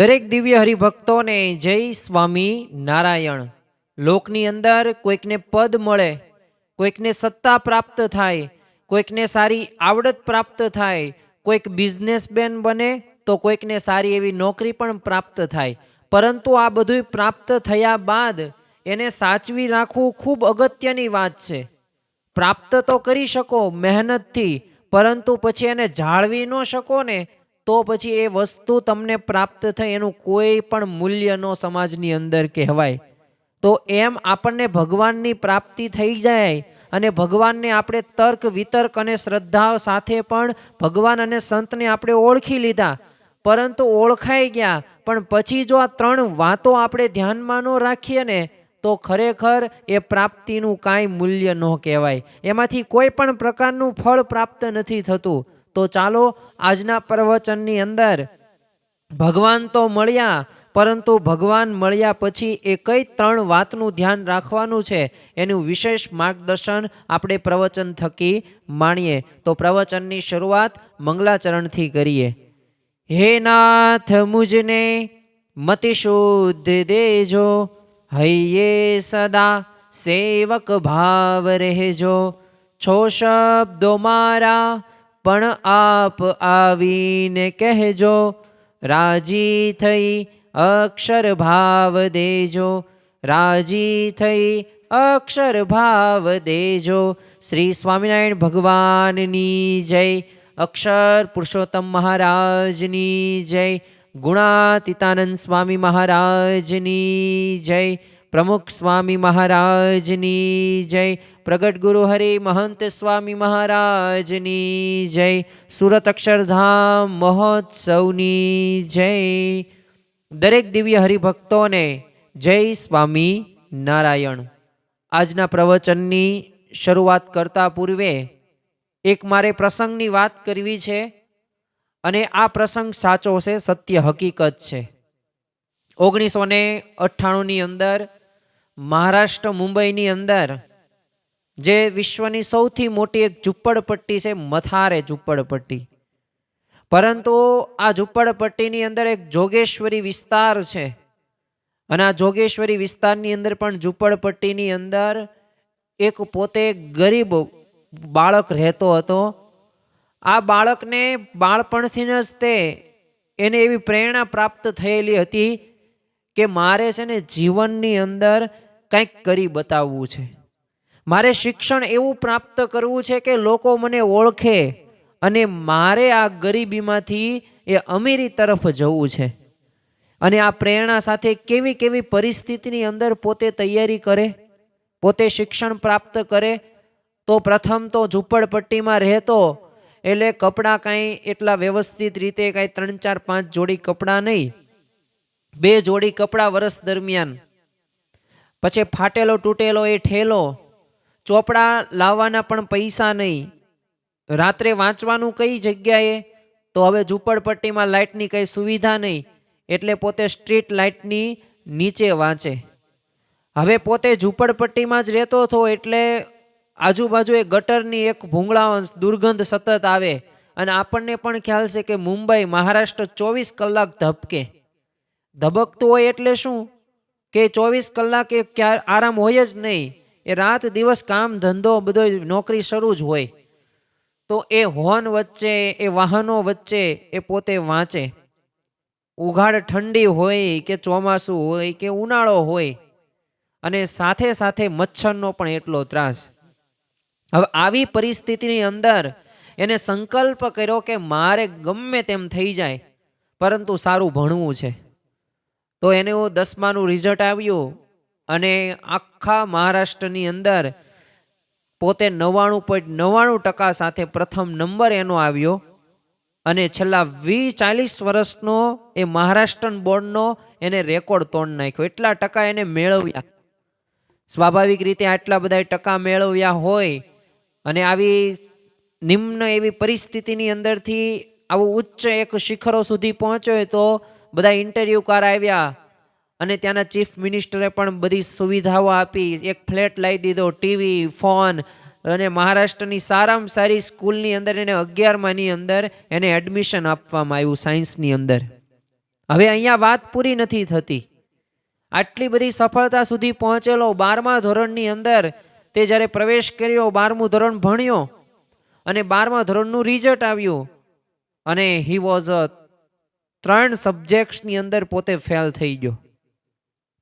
દરેક દિવ્ય હરિભક્તોને જય સ્વામી નારાયણ। લોકની અંદર કોઈકને પદ મળે, કોઈકને સત્તા પ્રાપ્ત થાય, કોઈકને સારી આવડત પ્રાપ્ત થાય, કોઈક બિઝનેસમેન બને તો કોઈકને સારી એવી નોકરી પણ પ્રાપ્ત થાય। પરંતુ આ બધું પ્રાપ્ત થયા બાદ એને સાચવી રાખવું ખૂબ અગત્યની વાત છે। પ્રાપ્ત તો કરી શકો મહેનતથી, પરંતુ પછી એને જાળવી ન શકો ને તો પછી એ વસ્તુ તમને પ્રાપ્ત થઈ એનું કોઈ પણ મૂલ્ય નો સમાજની અંદર કહેવાય। તો એમ આપણને ભગવાનની પ્રાપ્તિ થઈ જાય અને ભગવાનને આપણે તર્ક વિતર્ક અને શ્રદ્ધા સાથે પણ ભગવાન અને સંતને આપણે ઓળખી લીધા, પરંતુ ઓળખાઈ ગયા પણ પછી જો આ ત્રણ વાતો આપણે ધ્યાનમાં ન રાખીએ ને તો ખરેખર એ પ્રાપ્તિનું કાંઈ મૂલ્ય ન કહેવાય, એમાંથી કોઈ પણ પ્રકારનું ફળ પ્રાપ્ત નથી થતું। તો ચાલો આજના પ્રવચનની અંદર ભગવાન તો મળ્યા, પરંતુ ભગવાન મળ્યા પછી એ કઈ ત્રણ વાતનું ધ્યાન રાખવાનું છે એનું વિશેષ માર્ગદર્શન આપણે પ્રવચન થકી માણીએ। તો પ્રવચનની શરૂઆત મંગલાચરણથી કરીએ। હે નાથ મુજને મતિ શુદ્ધ દેજો, હૈયે સદા સેવક ભાવ રહેજો। છો શબ્દો મારા પણ આપ આવીને કહેજો, રાજી થઈ અક્ષર ભાવ દેજો, રાજી થઈ અક્ષર ભાવ દેજો। શ્રી સ્વામિનારાયણ ભગવાનની જય, અક્ષર પુરુષોત્તમ મહારાજની જય, ગુણાતીતાનંદ સ્વામી મહારાજની જય, પ્રમુખ સ્વામી મહારાજની જય, પ્રગટ ગુરુ હરિ મહંત સ્વામી મહારાજની જય, સુરત અક્ષરધામ મહોત્સવની જય। દરેક દિવ્ય હરિભક્તોને જય સ્વામી નારાયણ। આજના પ્રવચનની શરૂઆત કરતા પૂર્વે એક મારે પ્રસંગની વાત કરવી છે, અને આ પ્રસંગ સાચો છે, સત્ય હકીકત છે। 1998ની અંદર મહારાષ્ટ્ર મુંબઈની અંદર જે વિશ્વની સૌથી મોટી એક ઝૂંપડપટ્ટી છે, મથારે ઝૂંપડપટ્ટી, પરંતુ આ ઝૂંપડપટ્ટીની અંદર એક જોગેશ્વરી વિસ્તાર છે, અને આ જોગેશ્વરી વિસ્તારની અંદર પણ ઝૂંપડપટ્ટીની અંદર એક પોતે ગરીબ બાળક રહેતો હતો। આ બાળકને બાળપણથી જ એને એવી પ્રેરણા પ્રાપ્ત થયેલી હતી કે મારે છે ને જીવનની અંદર કંઈક કરી બતાવવું છે, મારે શિક્ષણ એવું પ્રાપ્ત કરવું છે કે લોકો મને ઓળખે અને મારે આ ગરીબીમાંથી એ અમીરી તરફ જવું છે। અને આ પ્રેરણા સાથે કેવી કેવી પરિસ્થિતિની અંદર પોતે તૈયારી કરે, પોતે શિક્ષણ પ્રાપ્ત કરે। તો પ્રથમ તો ઝૂંપડપટ્ટીમાં રહેતો એટલે કપડાં કાંઈ એટલા વ્યવસ્થિત રીતે કાંઈ 3, 4, 5 જોડી કપડાં નહીં, 2 જોડી કપડાં વર્ષ દરમિયાન, પછી ફાટેલો તૂટેલો એ ઠેલો, ચોપડા લાવવાના પણ પૈસા નહીં, રાત્રે વાંચવાનું કઈ જગ્યાએ, તો હવે ઝૂંપડપટ્ટીમાં લાઇટની કંઈ સુવિધા નહીં એટલે પોતે સ્ટ્રીટ લાઇટની નીચે વાંચે। હવે પોતે ઝૂંપડપટ્ટીમાં જ રહેતો હતો એટલે આજુબાજુ એ ગટરની એક ભૂંગળા દુર્ગંધ સતત આવે, અને આપણને પણ ખ્યાલ છે કે મુંબઈ મહારાષ્ટ્ર 24 કલાક ધબકે, ધબકતું હોય એટલે શું કે 24 કલાક એ ક્યારે આરામ હોય જ નહીં, એ રાત દિવસ કામ ધંધો બધો નોકરી શરૂ જ હોય। તો એ હોર્ન વચ્ચે, એ વાહનો વચ્ચે એ પોતે વાંચે, ઉઘાડ ઠંડી હોય કે ચોમાસું હોય કે ઉનાળો હોય, અને સાથે સાથે મચ્છરનો પણ એટલો ત્રાસ। હવે આવી પરિસ્થિતિની અંદર એને સંકલ્પ કર્યો કે મારે ગમે તેમ થઈ જાય પરંતુ સારું ભણવું છે। તો એને 10માનું રિઝલ્ટ આવ્યું અને આખા મહારાષ્ટ્રની અંદર પોતે 99.99% સાથે પ્રથમ નંબર એનો આવ્યો, અને છેલ્લા 20-40 વર્ષનો એ મહારાષ્ટ્ર બોર્ડનો એને રેકોર્ડ તોડ નાખ્યો, એટલા ટકા એને મેળવ્યા। સ્વાભાવિક રીતે આટલા બધા ટકા મેળવ્યા હોય અને આવી નિમ્ન એવી પરિસ્થિતિની અંદરથી આવું ઉચ્ચ એક શિખરો સુધી પહોંચ્યો તો બધા ઇન્ટરવ્યુકાર આવ્યા, અને ત્યાંના ચીફ મિનિસ્ટરે પણ બધી સુવિધાઓ આપી, એક ફ્લેટ લાવી દીધો, ટીવી, ફોન, અને મહારાષ્ટ્રની સારામાં સારી સ્કૂલની અંદર એને 11માની અંદર એને એડમિશન આપવામાં આવ્યું સાયન્સની અંદર। હવે અહીંયા વાત પૂરી નથી થતી. આટલી બધી સફળતા સુધી પહોંચેલો 12મા ધોરણની અંદર તે જ્યારે પ્રવેશ કર્યો, 12મું ધોરણ ભણ્યો અને 12મા ધોરણનું રિઝલ્ટ આવ્યું અને હી વોઝ 3 સબ્જેક્ટ્સની અંદર પોતે ફેલ થઈ ગયો.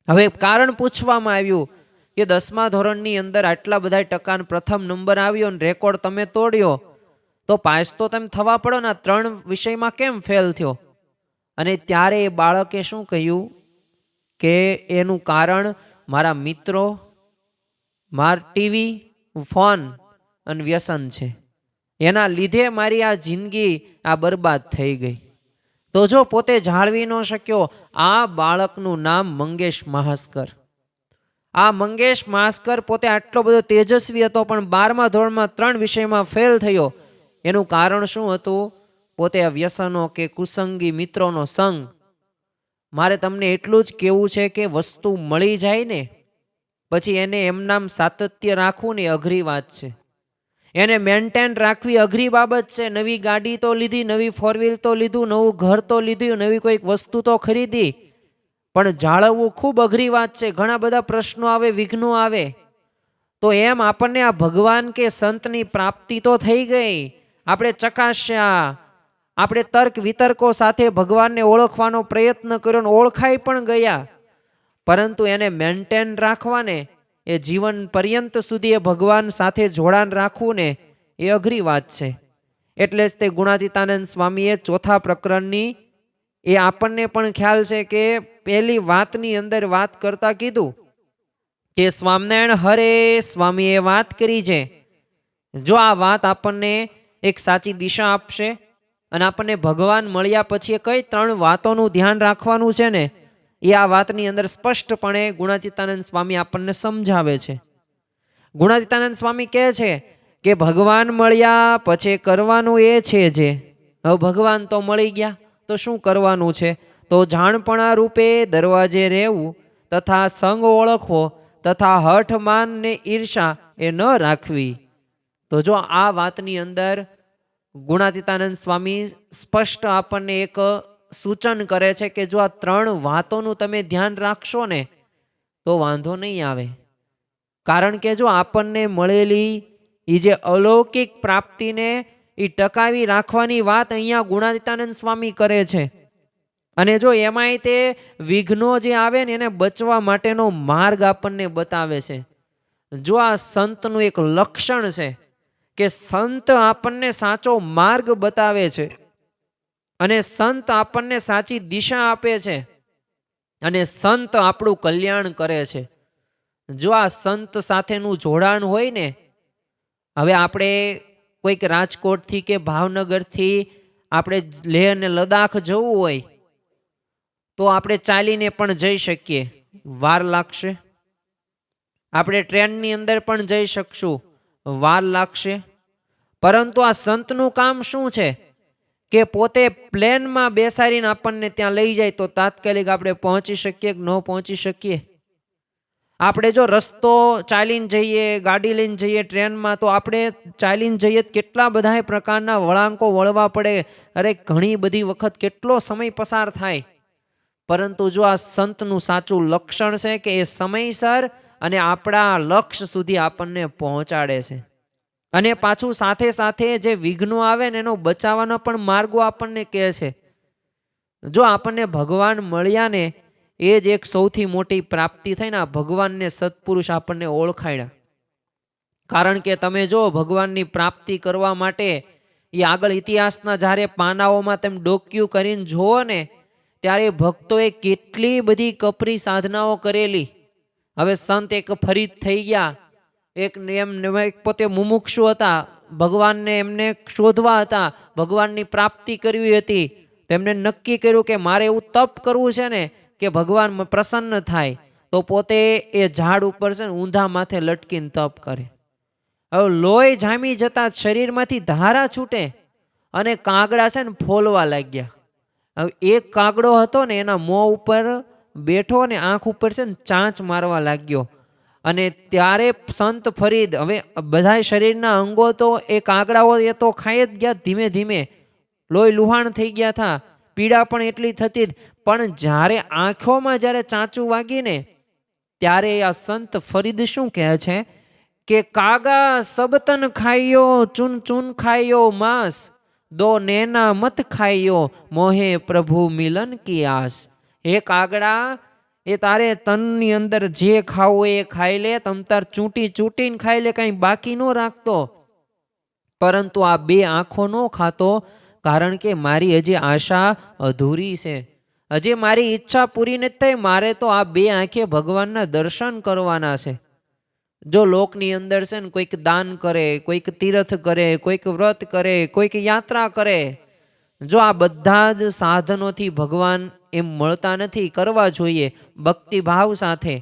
હવે કારણ પૂછવામાં આવ્યું કે 10મા ધોરણની અંદર આટલા બધા ટકાનો પ્રથમ નંબર આવ્યો અને રેકોર્ડ તમે તોડ્યો, તો પાસ તો તમે થવા પડો ને, 3 વિષયમાં કેમ ફેલ થયો? અને ત્યારે એ બાળકે શું કહ્યું કે એનું કારણ મારા મિત્રો, ટીવી, ફોન અને વ્યસન છે. એના લીધે મારી આ જિંદગી આ બરબાદ થઈ ગઈ. તો જો પોતે જાળવી ન શક્યો. આ બાળકનું નામ મંગેશ માસ્કર. આ મંગેશ માસ્કર પોતે આટલો બધો તેજસ્વી હતો, પણ 12મા ધોરણમાં 3 વિષયમાં ફેલ થયો. એનું કારણ શું હતું? પોતે આ વ્યસનો કે કુસંગી મિત્રોનો સંગ. મારે તમને એટલું જ કહેવું છે કે વસ્તુ મળી જાય ને પછી એને એમનામ સાતત્ય રાખવું ને અઘરી વાત છે. એને મેન્ટેન રાખવી અઘરી બાબત છે. નવી ગાડી તો લીધી, નવી 4 વ્હીલ તો લીધું, નવું ઘર તો લીધું, નવી કોઈક વસ્તુ તો ખરીદી, પણ જાળવવું ખૂબ અઘરી વાત છે. ઘણા બધા પ્રશ્નો આવે, વિઘ્નો આવે. તો એમ આપણને આ ભગવાન કે સંતની પ્રાપ્તિ તો થઈ ગઈ, આપણે ચકાસ્યા, આપણે તર્ક વિતર્કો સાથે ભગવાનને ઓળખવાનો પ્રયત્ન કર્યો ને ઓળખાઈ પણ ગયા, પરંતુ એને મેન્ટેન રાખવાને, એ જીવન પર્યંત સુધી એ ભગવાન સાથે જોડાણ રાખવું ને એ અઘરી વાત છે. એટલે જ તે ગુણાતીતાનંદ સ્વામીએ 4થા પ્રકરણની એ આપણને પણ ખ્યાલ છે કે પહેલી વાતની અંદર વાત કરતા કીધું કે સ્વામિનારાયણ હરે સ્વામીએ વાત કરી છે. જો આ વાત આપણને એક સાચી દિશા આપશે અને આપણને ભગવાન મળ્યા પછી કઈ 3 વાતોનું ધ્યાન રાખવાનું છે ને એ આ વાતની અંદર સ્પષ્ટપણે ગુણાતીતાનંદ સ્વામી આપણને સમજાવે છે. ગુણાતીતાનંદ સ્વામી કહે છે કે ભગવાન મળ્યા પછી કરવાનું એ છે જે, હવે ભગવાન તો મળી ગયા તો શું કરવાનું છે? તો જાણપણા રૂપે દરવાજે રહેવું તથા સંગ ઓળખવો તથા હઠ માન ને ઈર્ષા એ ન રાખવી. તો જો આ વાતની અંદર ગુણાતીતાનંદ સ્વામી સ્પષ્ટ આપણને એક સૂચન કરે છે કે જો આ 3 વાતોનું તમે ધ્યાન રાખશો ને તો વાંધો નહીં આવે. કારણ કે જો આપણને મળેલી એ જે અલૌકિક પ્રાપ્તિને એ ટકાવી રાખવાની વાત અહીંયા ગુણાતીતાનંદ સ્વામી કરે છે. અને જો એમાંય તે વિઘ્નો જે આવે ને એને બચવા માટેનો માર્ગ આપણને બતાવે છે. જો આ સંતનું એક લક્ષણ છે કે સંત આપણને સાચો માર્ગ બતાવે છે અને સંત આપણને સાચી દિશા આપે છે અને સંત આપણું કલ્યાણ કરે છે. જો આ સંત સાથેનું જોડાણ હોય ને, હવે આપણે કોઈક રાજકોટથી કે ભાવનગરથી આપણે લેહ અને લદ્દાખ જવું હોય તો આપણે ચાલીને પણ જઈ શકીએ, વાર લાગશે. આપણે ટ્રેનની અંદર પણ જઈ શકશું, વાર લાગશે. પરંતુ આ સંતનું કામ શું છે કે પોતે પ્લેનમાં બેસાડીને આપણને ત્યાં લઈ જાય તો તાત્કાલિક આપણે પહોંચી શકીએ કે ન પહોંચી શકીએ. આપણે જો રસ્તો ચાલીને જઈએ, ગાડી લઈને જઈએ ટ્રેનમાં, તો આપણે ચાલીને જઈએ કેટલા બધા પ્રકારના વળાંકો વળવા પડે, અરે ઘણી બધી વખત કેટલો સમય પસાર થાય. પરંતુ જો આ સંતનું સાચું લક્ષણ છે કે એ સમયસર અને આપણા લક્ષ્ય સુધી આપણને પહોંચાડે છે. અને પાછું સાથે સાથે જે વિઘ્નો આવે ને એનો બચાવવાનો પણ માર્ગો આપણને કહે છે. જો આપણને ભગવાન મળ્યા ને એ જ એક સૌથી મોટી પ્રાપ્તિ થઈ ને, ભગવાનને સત્પુરુષ આપણને ઓળખાડ્યા. કારણ કે તમે જો ભગવાનની પ્રાપ્તિ કરવા માટે એ આગળ ઇતિહાસના જ્યારે પાનાઓમાં તમે ડોક્યું કરીને જુઓ ને ત્યારે ભક્તોએ કેટલી બધી કપરી સાધનાઓ કરેલી. હવે સંત એક ફરીદ થઈ ગયા, એક પોતે મુમુક્ષુ હતા, ભગવાનને એમને શોધવા હતા, ભગવાનની પ્રાપ્તિ કરવી હતી. તેમને નક્કી કર્યું કે મારે એવું તપ કરવું છે ને કે ભગવાન પ્રસન્ન થાય, તો પોતે એ ઝાડ ઉપર છે ને ઊંધા માથે લટકીને તપ કરે. હવે લોહી જામી જતા શરીરમાંથી ધારા છૂટે અને કાગડા છે ને ફોલવા લાગ્યા. હવે એક કાગડો હતો ને એના મોં ઉપર બેઠો ને આંખ ઉપર છે ને ચાંચ મારવા લાગ્યો. અને ત્યારે સંત ફરીદ, હવે બધા શરીરના અંગો તો એ કાગડાઓ એ તો ખાઈ જ ગયા, ધીમે ધીમે લોહી લુહાણ થઈ ગયા હતા, પીડા પણ એટલી થતી જ, પણ જ્યારે આંખોમાં જ્યારે ચાંચું વાગીને ત્યારે આ સંત ફરીદ શું કહે છે કે કાગા સબતન ખાઈયો ચૂન ચૂન ખાઈયો માંસ, દો નેના મત ખાઈયો મોહે પ્રભુ મિલન કી આસ. હે કાગડા, એ તારે તનની અંદર જે ખાવું એ ખાઈ લે, તમતાર ચૂંટી ચૂંટીને ખાઈ લે, કાંઈ બાકી ન રાખતો, પરંતુ આ બે આંખો ન ખાતો, કારણ કે મારી હજી આશા અધૂરી છે, હજી મારી ઈચ્છા પૂરી નથી થઈ. મારે તો આ બે આંખે ભગવાનના દર્શન કરવાના છે. જો લોકની અંદર છે ને કોઈક દાન કરે, કોઈક તીર્થ કરે, કોઈક વ્રત કરે, કોઈક યાત્રા કરે, જો આ બધા જ સાધનોથી ભગવાન એમ મળતા નથી. કરવા જોઈએ ભક્તિભાવ સાથે,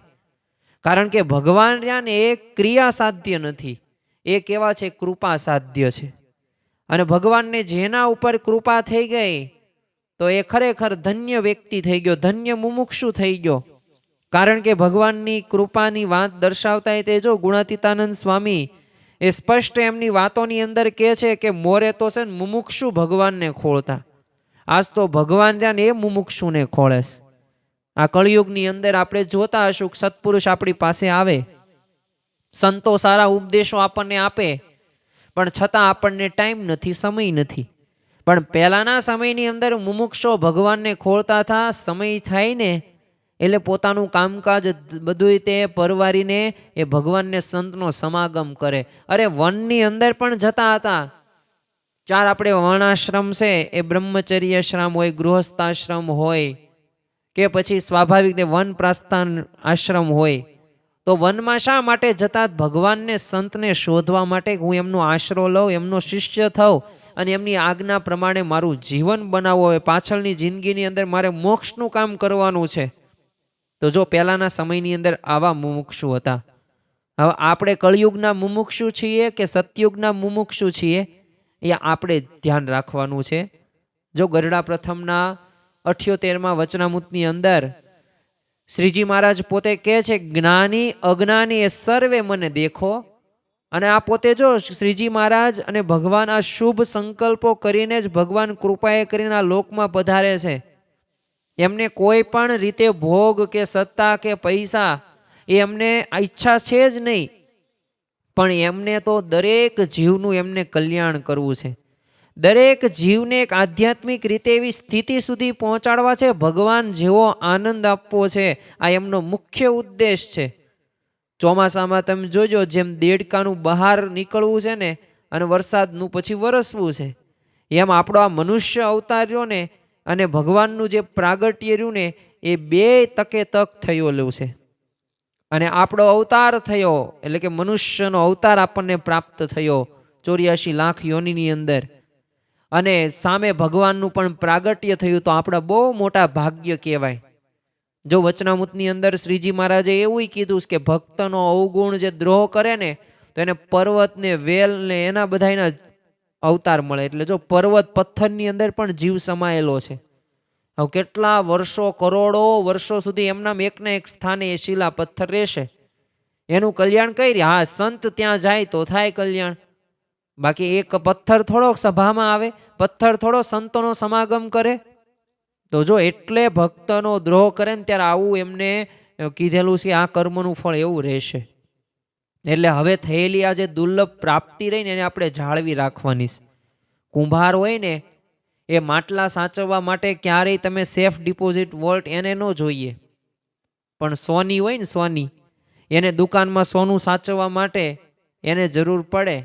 કારણ કે ભગવાન રહ્યા ને એ ક્રિયા સાધ્ય નથી, એ કેવા છે કૃપા સાધ્ય છે. અને ભગવાનને જેના ઉપર કૃપા થઈ ગઈ તો એ ખરેખર ધન્ય વ્યક્તિ થઈ ગયો, ધન્ય મુમુક્ષુ થઈ ગયો. કારણ કે ભગવાનની કૃપાની વાત દર્શાવતા તે જો ગુણાતીતાનંદ સ્વામી એ સ્પષ્ટ એમની વાતોની અંદર કહે છે કે મોરે તો છે ને મુમુક્ષુ ભગવાનને ખોળતા, આજ તો ભગવાન જ્યાં એ મુમુક્ષુને ખોળે. આ કળિયુગની અંદર આપણે જોતા હશું કે સત્પુરુષ આપણી પાસે આવે, સંતો સારા ઉપદેશો આપણને આપે, પણ છતાં આપણને ટાઈમ નથી, સમય નથી. પણ પહેલાના સમયની અંદર મુમુક્ષો ભગવાનને ખોળતા હતા. સમય થાય ને એટલે પોતાનું કામકાજ બધું તે પરવારીને એ ભગવાનને સંતનો સમાગમ કરે. અરે વનની અંદર પણ જતા હતા. ચાર આપણે વર્ણાશ્રમ છે, એ બ્રહ્મચર્ય આશ્રમ હોય, ગૃહસ્થાશ્રમ હોય, કે પછી સ્વાભાવિક વન પ્રસ્થાન આશ્રમ હોય, તો વનમાં શા માટે જતા? ભગવાનને સંતને શોધવા માટે. હું એમનો આશરો લઉં, એમનો શિષ્ય થાઉં અને એમની આજ્ઞા પ્રમાણે મારું જીવન બનાવવું હોય. પાછળની જિંદગીની અંદર મારે મોક્ષનું કામ કરવાનું છે. તો જો પહેલાના સમયની અંદર આવા મુમુક્ષુ હતા. હવે આપણે કળિયુગના મુમુક્ષુ છીએ કે સતયુગના મુમુક્ષુ છીએ, એ આપણે ધ્યાન રાખવાનું છે. જો ગરડા પ્રથમના 78મા વચનામૃતની અંદર શ્રીજી મહારાજ પોતે કહે છે જ્ઞાની અજ્ઞાની એ સર્વે મને દેખો. અને આ પોતે જો શ્રીજી મહારાજ અને ભગવાન આ શુભ સંકલ્પો કરીને જ ભગવાન કૃપાએ કરીને આ લોકમાં પધારે છે. એમને કોઈ પણ રીતે ભોગ કે સત્તા કે પૈસા એ એમને ઈચ્છા છે જ નહીં, પણ એમને તો દરેક જીવનું એમને કલ્યાણ કરવું છે. દરેક જીવને એક આધ્યાત્મિક રીતે એવી સ્થિતિ સુધી પહોંચાડવા છે, ભગવાન જેવો આનંદ આપવો છે. આ એમનો મુખ્ય ઉદ્દેશ છે. ચોમાસામાં તમે જોજો, જેમ દેડકાનું બહાર નીકળવું છે ને અને વરસાદનું પછી વરસવું છે, એમ આપણો આ મનુષ્ય અવતાર રહ્યો ને અને ભગવાનનું જે પ્રાગટ્ય રહ્યું ને એ બે તકે તક થયેલું છે. અને આપણો અવતાર થયો એટલે કે મનુષ્યનો અવતાર આપણને પ્રાપ્ત થયો 84 લાખ યોનિની અંદર, અને સામે ભગવાનનું પણ પ્રાગટ્ય થયું, તો આપણા બહુ મોટા ભાગ્ય કહેવાય. જો વચનામૃતની અંદર શ્રીજી મહારાજે એવું કીધું કે ભક્તનો અવગુણ જે દ્રોહ કરે ને તો એને પર્વત ને વેલ ને એના બધાના અવતાર મળે. એટલે જો પર્વત પથ્થરની અંદર પણ જીવ સમાયેલો છે. હવે કેટલા વર્ષો, કરોડો વર્ષો સુધી એમના એકના એક સ્થાને એ શિલા પથ્થર રહેશે. એનું કલ્યાણ કઈ રીતે? હા, સંત ત્યાં જાય તો થાય કલ્યાણ. બાકી એક પથ્થર થોડો સભામાં આવે, પથ્થર થોડો સંતોનો સમાગમ કરે. તો જો એટલે ભક્તનો દ્રોહ કરે ને ત્યારે આવું એમને કીધેલું છે, આ કર્મનું ફળ એવું રહેશે. એટલે હવે થયેલી આ જે દુર્લભ પ્રાપ્તિ રહી ને એને આપણે જાળવી રાખવાની છે. કુંભાર હોય ને એ માટલા સાચવવા માટે ક્યારેય તમે સેફ ડિપોઝિટ વોલ્ટ એને ન જોઈએ, પણ સોની હોય ને સોની, એને દુકાનમાં સોનું સાચવવા માટે એને જરૂર પડે,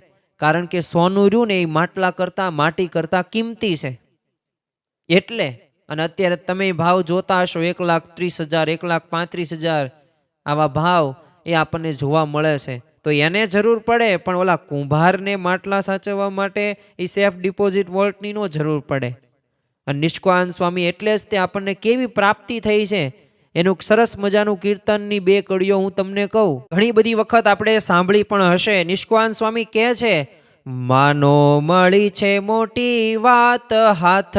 કારણ કે સોનું રહ્યું ને એ માટલા કરતાં, માટી કરતાં કિંમતી છે. એટલે અને અત્યારે તમે ભાવ જોતા હશો 1,30,000, 1,35,000 આવા ભાવ એ આપણને જોવા મળે છે. તો એને જરૂર પડે, પણ ઓલા કુંભારને માટલા સાચવવા માટે એ સેફ ડિપોઝિટ વોલ્ટની નો જરૂર પડે. અને નિષ્કાન સ્વામી એટલે જ તે આપણને કેવી પ્રાપ્તિ થઈ છે એનું સરસ મજાનું કીર્તનની 2 કડીઓ હું તમને કહું. ઘણી બધી વખત આપણે સાંભળી પણ હશે. નિષ્કાન સ્વામી કહે છે, માનો મળી છે મોટી વાત, હાથ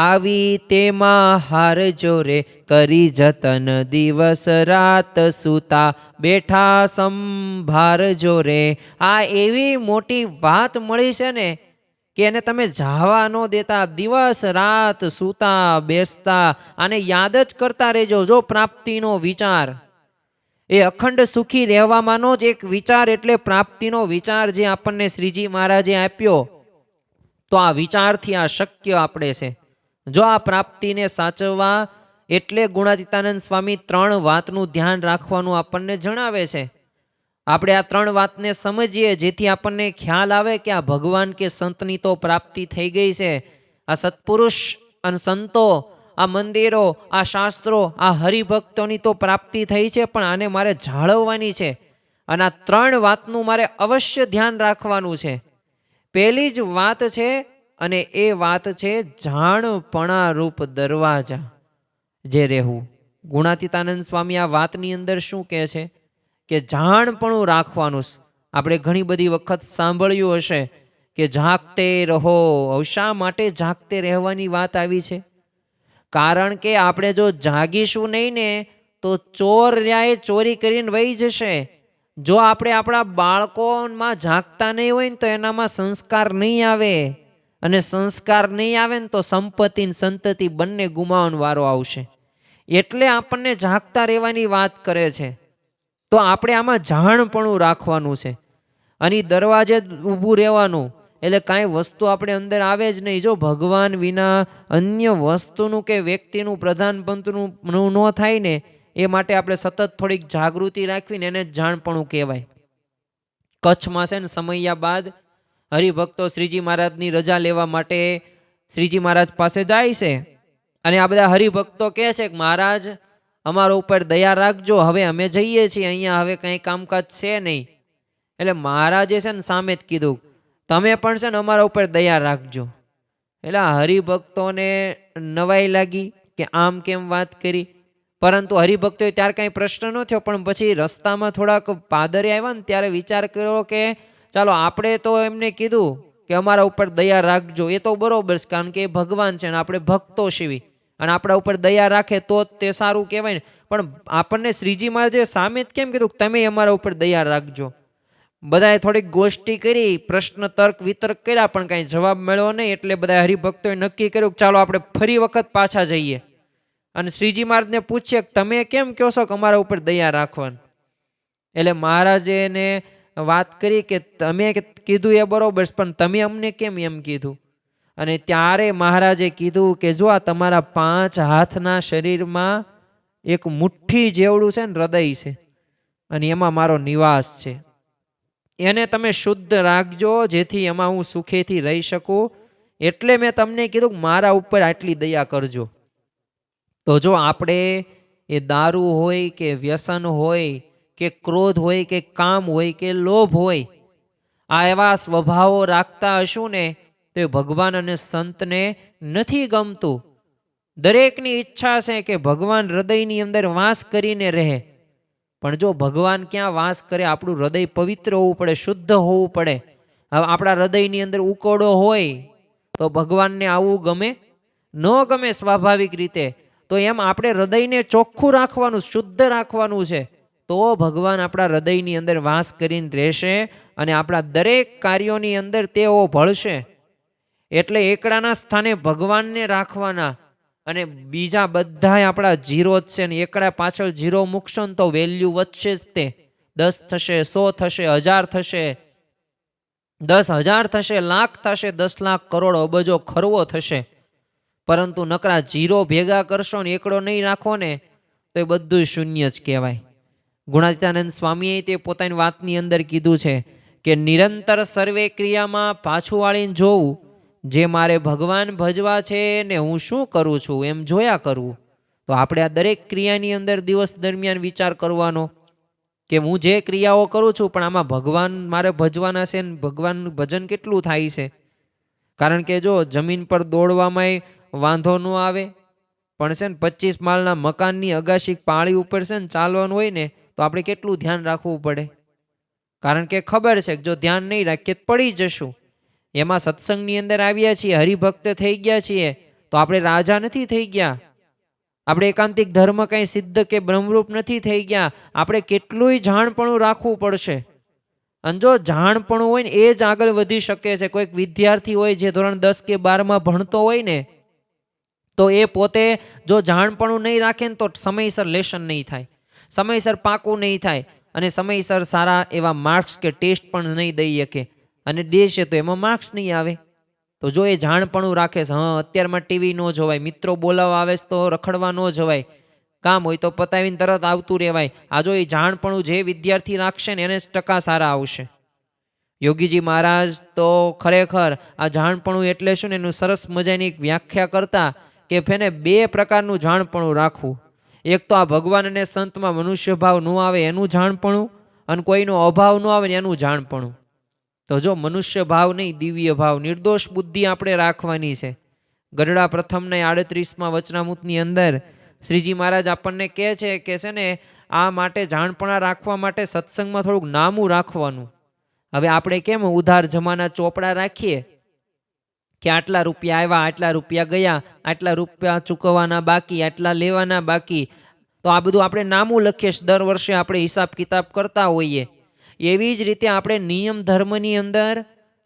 આવી તેમાં હારજો રે, કરી જતન દિવસ રાત, સૂતા બેઠા સંભારજો રે. આ એવી મોટી વાત મળી છે ને કે એને તમે જાવા ન દેતા, દિવસ રાત સૂતા બેસતા આને યાદ જ કરતા રહેજો. જો પ્રાપ્તિનો વિચાર એ અખંડ સુખી રહેવામાંનો જ એક વિચાર, એટલે પ્રાપ્તિનો વિચાર જે આપણને શ્રીજી મહારાજે આપ્યો, તો આ વિચારથી આ શક્ય આપણે છે. જો આ પ્રાપ્તિને સાચવવા એટલે ગુણાતીતાનંદ સ્વામી 3 વાતનું ધ્યાન રાખવાનું આપણને જણાવે છે. આપણે આ 3 વાતને સમજીએ, જેથી આપણને ખ્યાલ આવે કે આ ભગવાન કે સંતની તો પ્રાપ્તિ થઈ ગઈ છે, આ સત્પુરુષ અને સંતો, આ મંદિરો, આ શાસ્ત્રો, આ હરિભક્તોની તો પ્રાપ્તિ થઈ છે, પણ આને મારે જાળવવાની છે. અને આ 3 વાતનું મારે અવશ્ય ધ્યાન રાખવાનું છે. પહેલી જ વાત છે, અને એ વાત છે જાણપણા રૂપ દરવાજા જે રહેવું. ગુણાતીતાનંદ સ્વામી આ વાતની અંદર શું કહે છે કે જાણપણું રાખવાનું. આપણે ઘણી બધી વખત સાંભળ્યું હશે કે જાગતે રહો. હવે શા માટે જાગતે રહેવાની વાત આવી છે? કારણ કે આપણે જો જાગીશું નહીં ને તો ચોર ન્યાય ચોરી કરીને વહી જશે. જો આપણે આપણા બાળકોમાં જાગતા નહીં હોય ને તો એનામાં સંસ્કાર નહીં આવે, અને સંસ્કાર નહીં આવે ને તો સંપત્તિ ને સંતતિ બંને ગુમાવવાનો વારો આવશે. એટલે આપણને જાગતા રહેવાની વાત કરે છે. તો આપણે આમાં જાણપણું રાખવાનું છે, અને દરવાજે ઊભું રહેવાનું. એટલે કાંઈ વસ્તુ આપણે અંદર આવે જ નહીં. જો ભગવાન વિના અન્ય વસ્તુનું કે વ્યક્તિનું પ્રધાનપંતનું ન થાય ને, એ માટે આપણે સતત થોડીક જાગૃતિ રાખવીને એને જ જાણપણું કહેવાય. કચ્છમાં છે ને સમૈયા બાદ હરિભક્તો શ્રીજી મહારાજની રજા લેવા માટે શ્રીજી મહારાજ પાસે જાય છે, અને આ બધા હરિભક્તો કહે છે કે મહારાજ અમારા ઉપર દયા રાખજો, હવે અમે જઈએ છીએ, અહીંયા હવે કંઈ કામકાજ છે નહીં. એટલે મહારાજે છે ને સામે જ કીધું, તમે પણ છે ને અમારા ઉપર દયા રાખજો. એટલે હરિભક્તોને નવાઈ લાગી કે આમ કેમ વાત કરી, પરંતુ હરિભક્તોએ ત્યારે કાંઈ પ્રશ્ન ન થયો. પણ પછી રસ્તામાં થોડાક પાદરે આવ્યા ને ત્યારે વિચાર કર્યો કે ચાલો આપણે તો એમને કીધું કે અમારા ઉપર દયા રાખજો, એ તો બરોબર છે, કારણ કે એ ભગવાન છે ને આપણે ભક્તો છીએ, અને આપણા ઉપર દયા રાખે તો જ તે સારું કહેવાય ને. પણ આપણને શ્રીજી મહારાજે સામે જ કેમ કીધું તમે અમારા ઉપર દયા રાખજો? બધાએ થોડીક ગોષ્ઠી કરી, પ્રશ્ન તર્ક વિતર્ક કર્યા, પણ કાંઈ જવાબ મળ્યો નહીં. એટલે બધા હરિભક્તોએ નક્કી કર્યું કે ચાલો આપણે ફરી વખત પાછા જઈએ અને શ્રીજી મહારાજને પૂછીએ કે તમે કેમ કહો છો કે અમારા ઉપર દયા રાખવાનું? એટલે મહારાજે એને વાત કરી કે તમે કીધું એ બરોબર, પણ તમે અમને કેમ એમ કીધું? અને ત્યારે મહારાજે કીધું કે જો આ તમારા 5 હાથના શરીરમાં એક મુઠ્ઠી જેવડું છે ને હૃદય છે, અને એમાં મારો નિવાસ છે. એને તમે શુદ્ધ રાખજો, જેથી એમાં હું સુખેથી રહી શકું. એટલે મેં તમને કીધું કે મારા ઉપર આટલી દયા કરજો. તો જો આપણે એ દારૂ હોય કે વ્યસન હોય કે ક્રોધ હોય કે કામ હોય કે લોભ હોય, આ એવા સ્વભાવો રાખતા હશું ને તો ભગવાન અને સંતને નથી ગમતું. દરેકની ઈચ્છા છે કે ભગવાન હૃદયની અંદર વાસ કરીને રહે. પણ જો ભગવાન ક્યાં વાસ કરે? આપણું હૃદય પવિત્ર હોવું પડે, શુદ્ધ હોવું પડે. હવે આપણા હૃદયની અંદર ઉકોડો હોય તો ભગવાનને આવું ગમે? ન ગમે સ્વાભાવિક રીતે. તો એમ આપણે હૃદયને ચોખ્ખું રાખવાનું, શુદ્ધ રાખવાનું છે, તો ભગવાન આપણા હૃદયની અંદર વાસ કરીને રહેશે, અને આપણા દરેક કાર્યોની અંદર તેઓ ભળશે. એટલે એકડાના સ્થાને ભગવાનને રાખવાના, અને બીજા બધા આપણા જીરો જ છે ને. એકડા પાછળ જીરો મૂકશો ને તો વેલ્યુ વધશે જ. તે 10 થશે, 100 થશે, 1000 થશે, 10,000 થશે, લાખ થશે, 10 લાખ, કરોડ, અબજો, ખરવો થશે. પરંતુ નકરા જીરો ભેગા કરશો ને એકડો નહીં રાખો ને તો એ બધું શૂન્ય જ કહેવાય. ગુણાતીતાનંદ સ્વામીએ તે પોતાની વાતની અંદર કીધું છે કે નિરંતર સર્વે ક્રિયામાં પાછું વાળીને જોવું, જે મારે ભગવાન ભજવા છે ને હું શું કરું છું એમ જોયા કરવું. તો આપણે આ દરેક ક્રિયાની અંદર દિવસ દરમિયાન વિચાર કરવાનો કે હું જે ક્રિયાઓ કરું છું પણ આમાં ભગવાન મારે ભજવાના છે ને ભગવાનનું ભજન કેટલું થાય છે. કારણ કે જો જમીન પર દોડવામાં વાંધો ન આવે, પણ છે ને 25 માળના મકાનની અગાશી પાળી ઉપર છે ને ચાલવાનું હોય ને તો આપણે કેટલું ધ્યાન રાખવું પડે. કારણ કે ખબર છે કે જો ધ્યાન નહીં રાખીએ પડી જશું. એમાં સત્સંગની અંદર આવ્યા છીએ, હરિભક્ત થઈ ગયા છીએ, તો આપણે રાજા નથી થઈ ગયા, આપણે એકાંતિક ધર્મ કંઈ સિદ્ધ કે બ્રહ્મરૂપ નથી થઈ ગયા. આપણે કેટલુંય જાણપણું રાખવું પડશે. અને જો જાણપણું હોય ને એ જ આગળ વધી શકે છે. કોઈક વિદ્યાર્થી હોય જે ધોરણ 10 કે 12માં ભણતો હોય ને, તો એ પોતે જો જાણપણું નહીં રાખે ને તો સમયસર લેશન નહીં થાય, સમયસર પાકું નહીં થાય, અને સમયસર સારા એવા માર્ક્સ કે ટેસ્ટ પણ નહીં દઈ શકે, અને દેશે તો એમાં માર્ક્સ નહીં આવે. તો જો એ જાણપણું રાખે છે, હા અત્યારમાં ટીવી ન જોવાય, મિત્રો બોલાવવા આવે તો રખડવા ન જવાય, કામ હોય તો પતાવીને તરત આવતું રહેવાય. આ જો એ જાણપણું જે વિદ્યાર્થી રાખશે ને એને જ ટકા સારા આવશે. યોગીજી મહારાજ તો ખરેખર આ જાણપણું એટલે શું ને એનું સરસ મજાની એક વ્યાખ્યા કરતા કે ફેને 2 પ્રકારનું જાણપણું રાખવું. એક તો આ ભગવાન અને સંતમાં મનુષ્ય ભાવ ન આવે એનું જાણપણું, અને કોઈનો અભાવ ન આવે ને એનું જાણપણું. તો જો મનુષ્ય ભાવ નહીં, દિવ્ય ભાવ, નિર્દોષ બુદ્ધિ આપણે રાખવાની છે. ગઢડા પ્રથમના 38માં વચનામૃતની અંદર શ્રીજી મહારાજ આપણને કહે છે કે છે ને આ માટે જાણપણા રાખવા માટે સત્સંગમાં થોડુંક નામું રાખવાનું. હવે આપણે કેમ ઉધાર જમાના ચોપડા રાખીએ કે આટલા રૂપિયા આવ્યા, આટલા રૂપિયા ગયા, આટલા રૂપિયા ચૂકવવાના બાકી, આટલા લેવાના બાકી, તો આ બધું આપણે નામું લખીએ, દર વર્ષે આપણે હિસાબ કિતાબ કરતા હોઈએ. એવી જ રીતે આપણે નિયમ ધર્મની અંદર,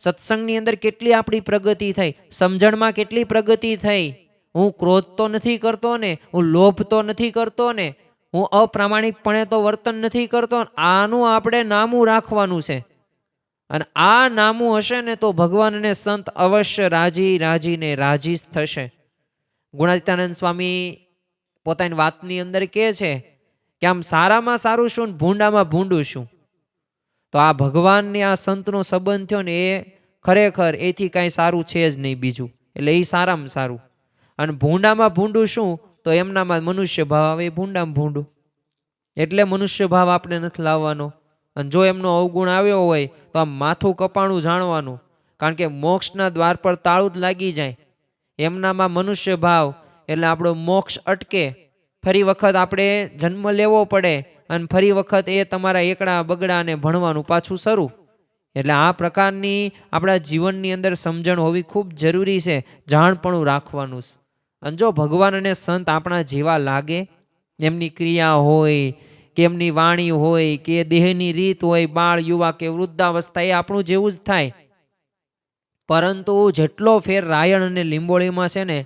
સત્સંગની અંદર કેટલી આપણી પ્રગતિ થઈ, સમજણમાં કેટલી પ્રગતિ થઈ. હું ક્રોધ તો નથી કરતો ને, હું લોભ તો નથી કરતો ને, હું અપ્રામાણિકપણે તો વર્તન નથી કરતો. આનું આપણે નામું રાખવાનું છે. અને આ નામું હશે ને તો ભગવાન અને સંત અવશ્ય રાજીને રાજી થશે. ગુણાતીતાનંદ સ્વામી પોતાની વાતની અંદર કહે છે કે આમ સારામાં સારું શું ને ભૂંડામાં ભૂંડું શું. તો આ ભગવાનને આ સંતનો સંબંધ થયો ને એ ખરેખર એથી કાંઈ સારું છે જ નહીં બીજું, એટલે એ સારામાં સારું. અને ભૂંડામાં ભૂંડું શું, તો એમનામાં મનુષ્ય ભાવ આવે, ભૂંડામાં ભૂંડું. એટલે મનુષ્ય ભાવ આપણે નથી લાવવાનો. અને જો એમનો અવગુણ આવ્યો હોય તો આમ માથું કપાણું જાણવાનું, કારણ કે મોક્ષના દ્વાર પર તાળું જ લાગી જાય. એમનામાં મનુષ્ય ભાવ એટલે આપણો મોક્ષ અટકે, ફરી વખત આપણે જન્મ લેવો પડે, અને ફરી વખત એ તમારા એકડા બગડાને ભણવાનું પાછું શરૂ. એટલે આ પ્રકારની આપણા જીવનની અંદર સમજણ હોવી ખૂબ જરૂરી છે, જાણપણું રાખવાનું. અને જો ભગવાન અને સંત આપણા જેવા લાગે, એમની ક્રિયા હોય કે એમની વાણી હોય કે દેહની રીત હોય, બાળ યુવા કે વૃદ્ધાવસ્થા, એ આપણું જેવું જ થાય. પરંતુ જેટલો ફેર રાયણ અને લીંબોળીમાં છે ને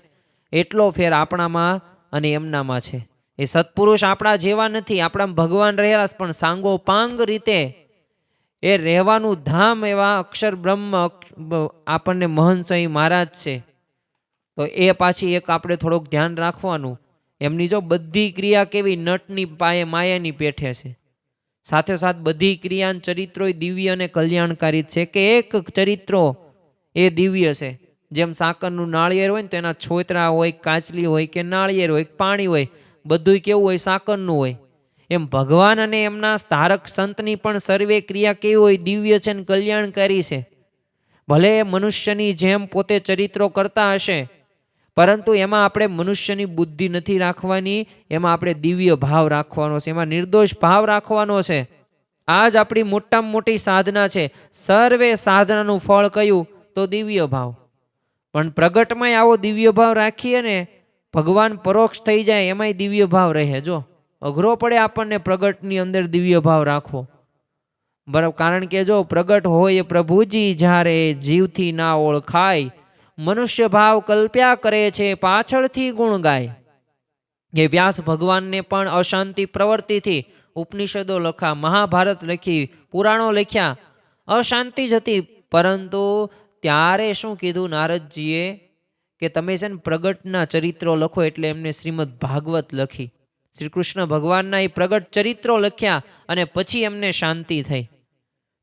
એટલો ફેર આપણામાં અને એમનામાં છે. એ સત્પુરુષ આપણા જેવા નથી, આપણા ભગવાન રહેલા, પણ સાંગો પાંગ રીતે એ રહેવાનું ધામ એવા અક્ષર બ્રહ્મ આપણને મહંત સ્વામી મહારાજ છે. તો એ પાછી એક આપણે થોડુંક ધ્યાન રાખવાનું. એમની જો બધી ક્રિયા કેવી નટની પાયે માયાની પેઠે છે, સાથે સાથે બધી ક્રિયા ચરિત્રો દિવ્ય અને કલ્યાણકારી છે, કે એક ચરિત્રો એ દિવ્ય છે. જેમ સાકરનું નાળિયેર હોય ને તો એના છોતરા હોય, કાચલી હોય કે નાળિયેર હોય, પાણી હોય, બધું કેવું હોય, સાકરનું હોય. એમ ભગવાન અને એમના ધારક સંતની પણ સર્વે ક્રિયા કેવી હોય, દિવ્ય છે ને કલ્યાણકારી છે. ભલે મનુષ્યની જેમ પોતે ચરિત્રો કરતા હશે, પરંતુ એમાં આપણે મનુષ્યની બુદ્ધિ નથી રાખવાની, એમાં આપણે દિવ્ય ભાવ રાખવાનો છે, એમાં નિર્દોષ ભાવ રાખવાનો છે. આ જ આપણી મોટામાં મોટી સાધના છે. સર્વે સાધનાનું ફળ કયું, તો દિવ્ય ભાવ. પણ પ્રગટમાં આવો દિવ્ય ભાવ રાખીએ ને, ભગવાન પરોક્ષ થઈ જાય, એમાંય દિવ્ય ભાવ રહે. જો અઘરો પડે આપણને પ્રગટની અંદર દિવ્ય ભાવ રાખવો, બરાબર. કારણ કે જો પ્રગટ હોય પ્રભુજી જ્યારે જીવથી ના ઓળખાય, મનુષ્ય ભાવ કલ્પ્યા કરે છે પાછળથી ગુણ ગાય. એ વ્યાસ ભગવાનને પણ અશાંતિ પ્રવૃત્તિથી ઉપનિષદો લખા, મહાભારત લખી, પુરાણો લખ્યા, અશાંતિ જ હતી. પરંતુ ત્યારે શું કીધું નારદજીએ કે તમે છે ને પ્રગટના ચરિત્રો લખો, એટલે એમને શ્રીમદ ભાગવત લખી. શ્રી કૃષ્ણ ભગવાનના એ પ્રગટ ચરિત્રો લખ્યા અને પછી એમને શાંતિ થઈ.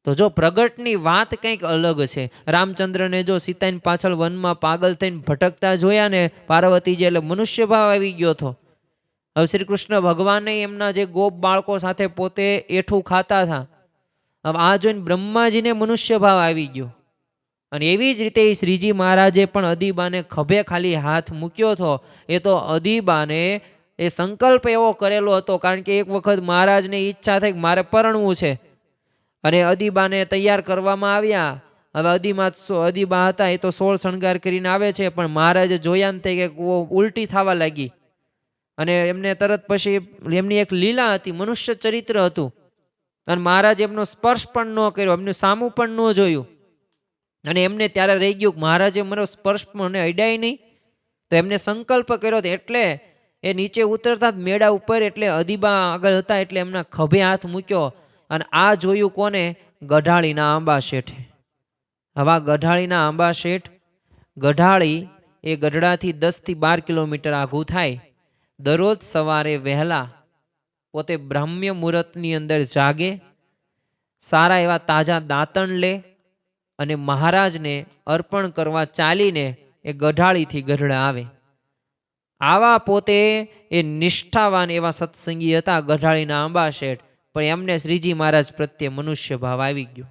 તો જો પ્રગટની વાત કંઈક અલગ છે. રામચંદ્રને જો સીતાની પાછળ વનમાં પાગલ થઈને ભટકતા જોયા ને પાર્વતીજી, એટલે મનુષ્ય ભાવ આવી ગયો હતો. હવે શ્રી કૃષ્ણ ભગવાને એમના જે ગોપ બાળકો સાથે પોતે એઠું ખાતા હતા, હવે આ જોઈને બ્રહ્માજીને મનુષ્ય ભાવ આવી ગયો. અને એવી જ રીતે શ્રીજી મહારાજે પણ અદીબાને ખભે ખાલી હાથ મૂક્યો હતો. એ તો અદીબાને એ સંકલ્પ એવો કરેલો હતો, કારણ કે એક વખત મહારાજને ઈચ્છા થઈ કે મારે પરણવું છે, અને અદીબાને તૈયાર કરવામાં આવ્યા. હવે અદીબા હતા એ તો 16 શણગાર કરીને આવે છે, પણ મહારાજે જોયા ને કે ઉલટી થવા લાગી, અને એમને તરત પછી એમની એક લીલા હતી, મનુષ્ય ચરિત્ર હતું. અને મહારાજ એમનો સ્પર્શ પણ ન કર્યો, એમનું સામું પણ ન જોયું. અને એમને ત્યારે રહી ગયું મહારાજે મારો સ્પર્શ મને અડાય નહીં. તો એમને સંકલ્પ કર્યો એટલે એ નીચે ઉતરતા જ મેળા ઉપર એટલે અદીબા આગળ હતા એટલે એમના ખભે હાથ મૂક્યો. અને આ જોયું કોને? ગઢાળીના આંબા શેઠે. હવે ગઢાળીના આંબા શેઠ, ગઢાળી એ ગઢડાથી 10 થી 12 કિલોમીટર આઘું થાય. દરરોજ સવારે વહેલા પોતે બ્રાહ્મ્ય મુહૂર્તની અંદર જાગે, સારા એવા તાજા દાંતણ લે અને મહારાજને અર્પણ કરવા ચાલીને એ ગઢાળીથી ગઢડા આવે. આવા પોતે એ નિષ્ઠાવાન એવા સત્સંગી હતા ગઢાળીના આંબા શેઠ. પણ એમને શ્રીજી મહારાજ પ્રત્યે મનુષ્ય ભાવ આવી ગયો.